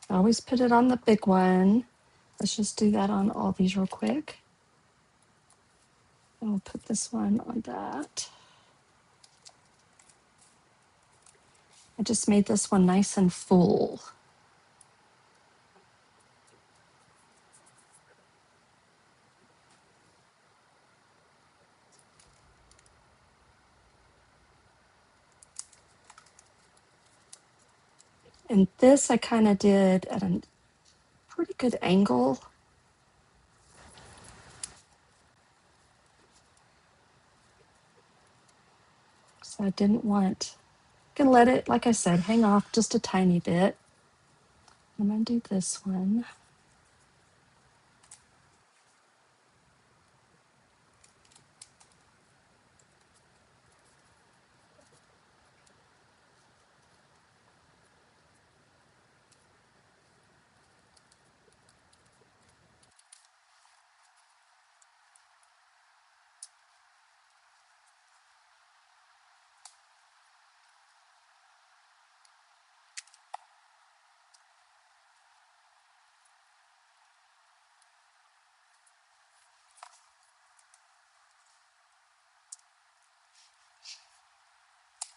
I always put it on the big one. Let's just do that on all these real quick. And we'll put this one on that. I just made this one nice and full. And this I kind of did at a pretty good angle. So I didn't want, I can let it, like I said, hang off just a tiny bit. I'm gonna do this one.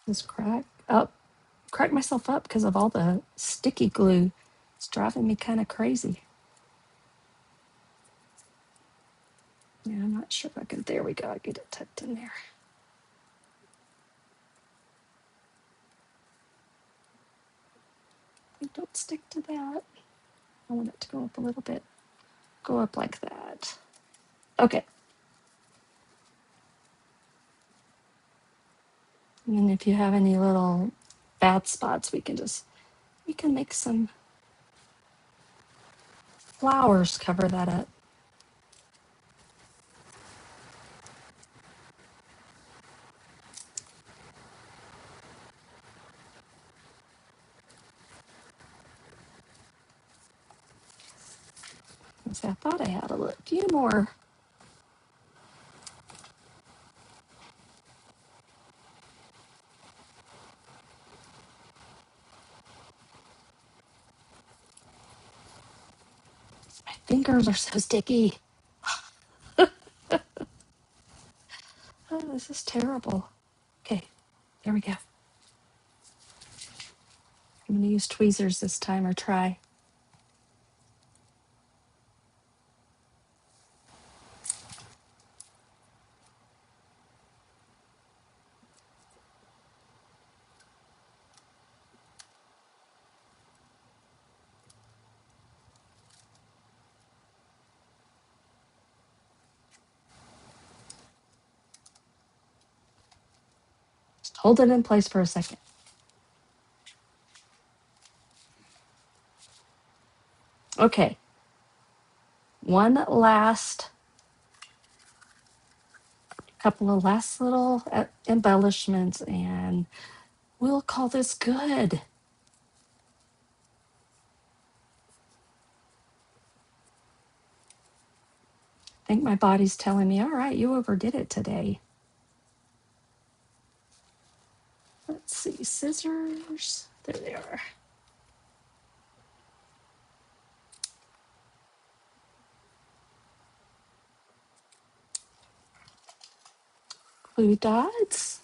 Just crack myself up because of all the sticky glue. It's driving me kind of crazy. Yeah, I'm not sure if I can, there we go, I get it tucked in there. Don't stick to that. I want it to go up a little bit. Go up like that. Okay. And then if you have any little bad spots, we can make some flowers cover that up. See, I thought I had a few more. My fingers are so sticky. Oh, this is terrible. Okay, there we go. I'm going to use tweezers this time, or try. Just hold it in place for a second. Okay. One last, couple of last little embellishments, and we'll call this good. I think my body's telling me, all right, you overdid it today. Let's see, scissors. There they are. Glue dots.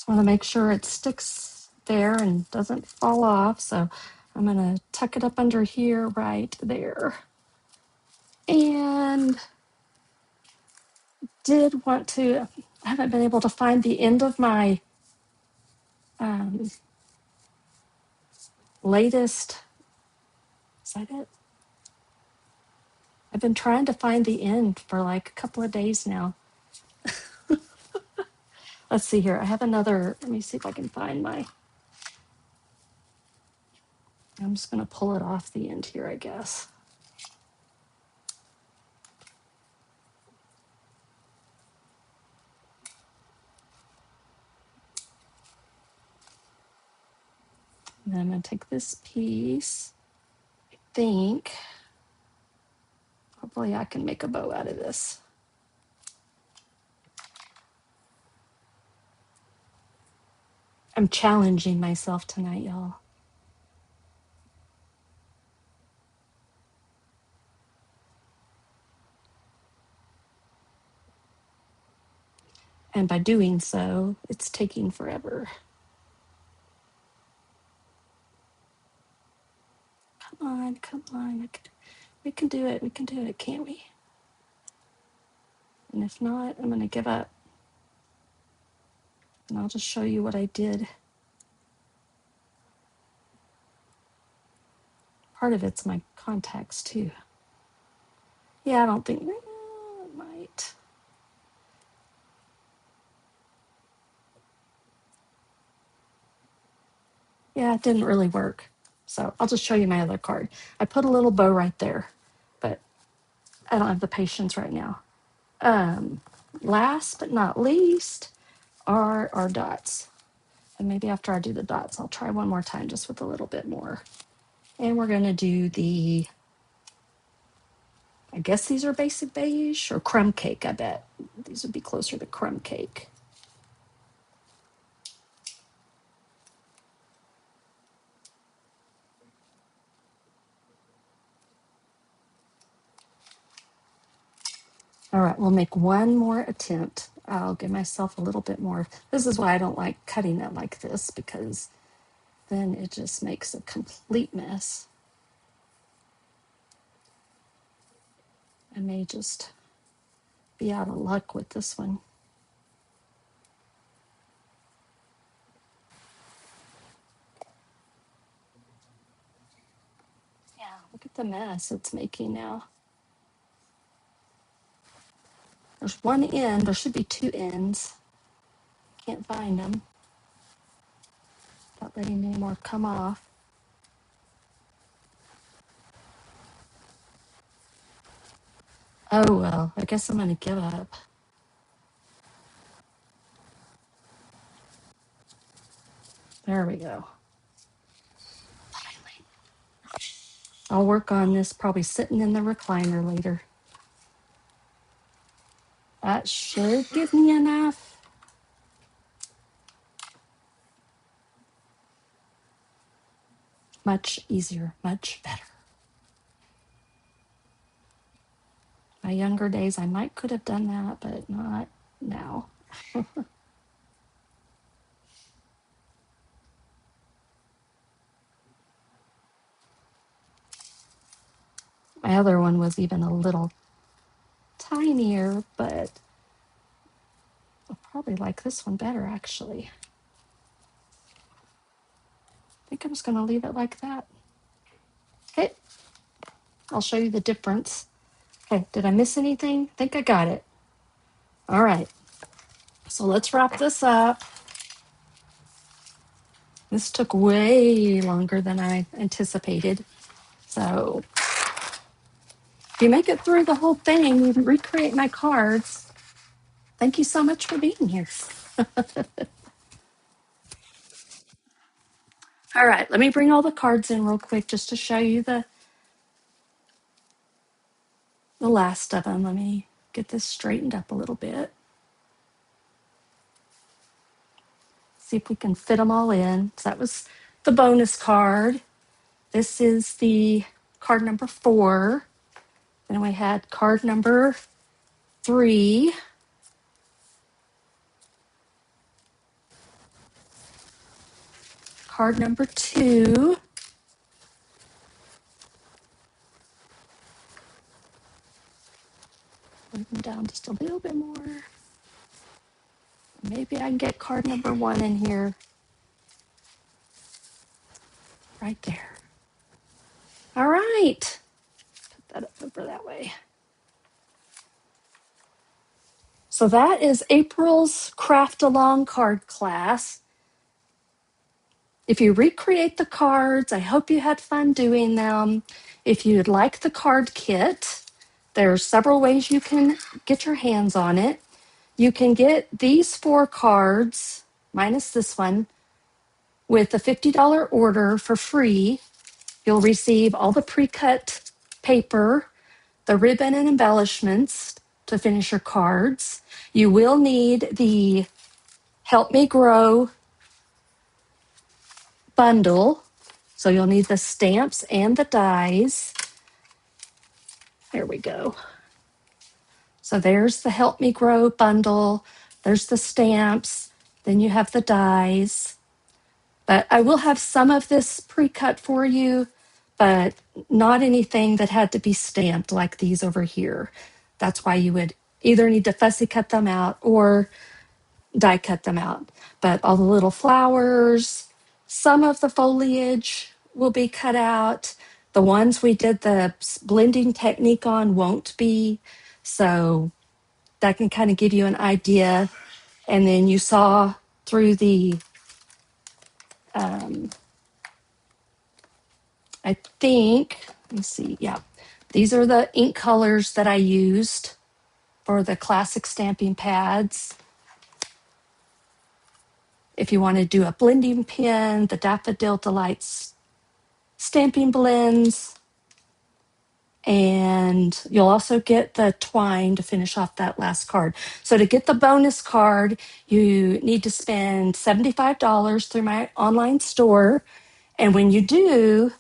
I want to make sure it sticks there and doesn't fall off. So I'm going to tuck it up under here right there. And did want to, I haven't been able to find the end of my latest, is that it? I've been trying to find the end for like a couple of days now. Let's see here. I have another, let me see if I can find my, I'm just going to pull it off the end here, I guess. And then I'm going to take this piece. I think probably I can make a bow out of this. I'm challenging myself tonight, y'all. And by doing so, it's taking forever. Come on, come on. We can do it. We can do it, can't we? And if not, I'm going to give up. And I'll just show you what I did. Part of it's my contacts, too. Yeah, I don't think it might. Yeah, it didn't really work. So I'll just show you my other card. I put a little bow right there, but I don't have the patience right now. Last but not least are our dots. And maybe after I do the dots, I'll try one more time just with a little bit more. And we're going to do the, I guess these are basic beige or crumb cake, I bet. These would be closer to crumb cake. All right, we'll make one more attempt. I'll give myself a little bit more. This is why I don't like cutting it like this, because then it just makes a complete mess. I may just be out of luck with this one. Yeah, look at the mess it's making now. There's one end, there should be two ends. Can't find them. Not letting any more come off. Oh well, I guess I'm gonna give up. There we go. Finally. I'll work on this probably sitting in the recliner later. That should give me enough. Much easier, much better. My younger days, I might could have done that, but not now. My other one was even a little tinier, but I'll probably like this one better, actually. I think I'm just going to leave it like that. Okay, I'll show you the difference. Okay, did I miss anything? I think I got it. All right, so let's wrap this up. This took way longer than I anticipated. So if you make it through the whole thing, you recreate my cards. Thank you so much for being here. All right, let me bring all the cards in real quick just to show you the last of them. Let me get this straightened up a little bit. See if we can fit them all in. So that was the bonus card. This is the card number 4. Then we had card number 3. card number 2. Move them down just a little bit more. Maybe I can get card number 1 in here. Right there. All right. Put that up over that way. So that is April's Craft Along card class. If you recreate the cards, I hope you had fun doing them. If you'd like the card kit, there are several ways you can get your hands on it. You can get these 4 cards, minus this one, with a $50 order for free. You'll receive all the pre-cut paper, the ribbon and embellishments to finish your cards. You will need the Help Me Grow bundle. So you'll need the stamps and the dies. There we go. So there's the Help Me Grow bundle. There's the stamps. Then you have the dies. But I will have some of this pre-cut for you, but not anything that had to be stamped like these over here. That's why you would either need to fussy cut them out or die cut them out. But all the little flowers, some of the foliage will be cut out. The ones we did the blending technique on won't be. So that can kind of give you an idea. And then you saw through the, I think, let me see, yeah. These are the ink colors that I used for the classic stamping pads. If you want to do a blending pen, the Daffodil Delights stamping blends, and you'll also get the twine to finish off that last card. So to get the bonus card, you need to spend $75 through my online store. And when you do,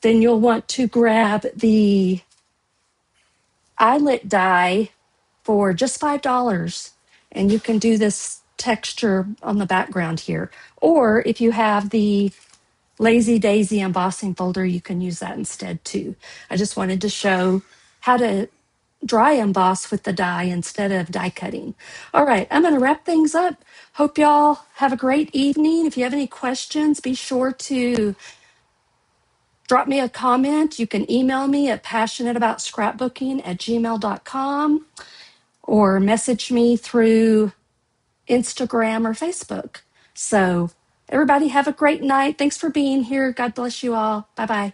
then you'll want to grab the eyelet die for just $5. And you can do this texture on the background here. Or if you have the Lazy Daisy embossing folder, you can use that instead too. I just wanted to show how to dry emboss with the die instead of die cutting. All right, I'm going to wrap things up. Hope y'all have a great evening. If you have any questions, be sure to drop me a comment. You can email me at passionateaboutscrapbooking@gmail.com or message me through Instagram or Facebook. So everybody have a great night. Thanks for being here. God bless you all. Bye-bye.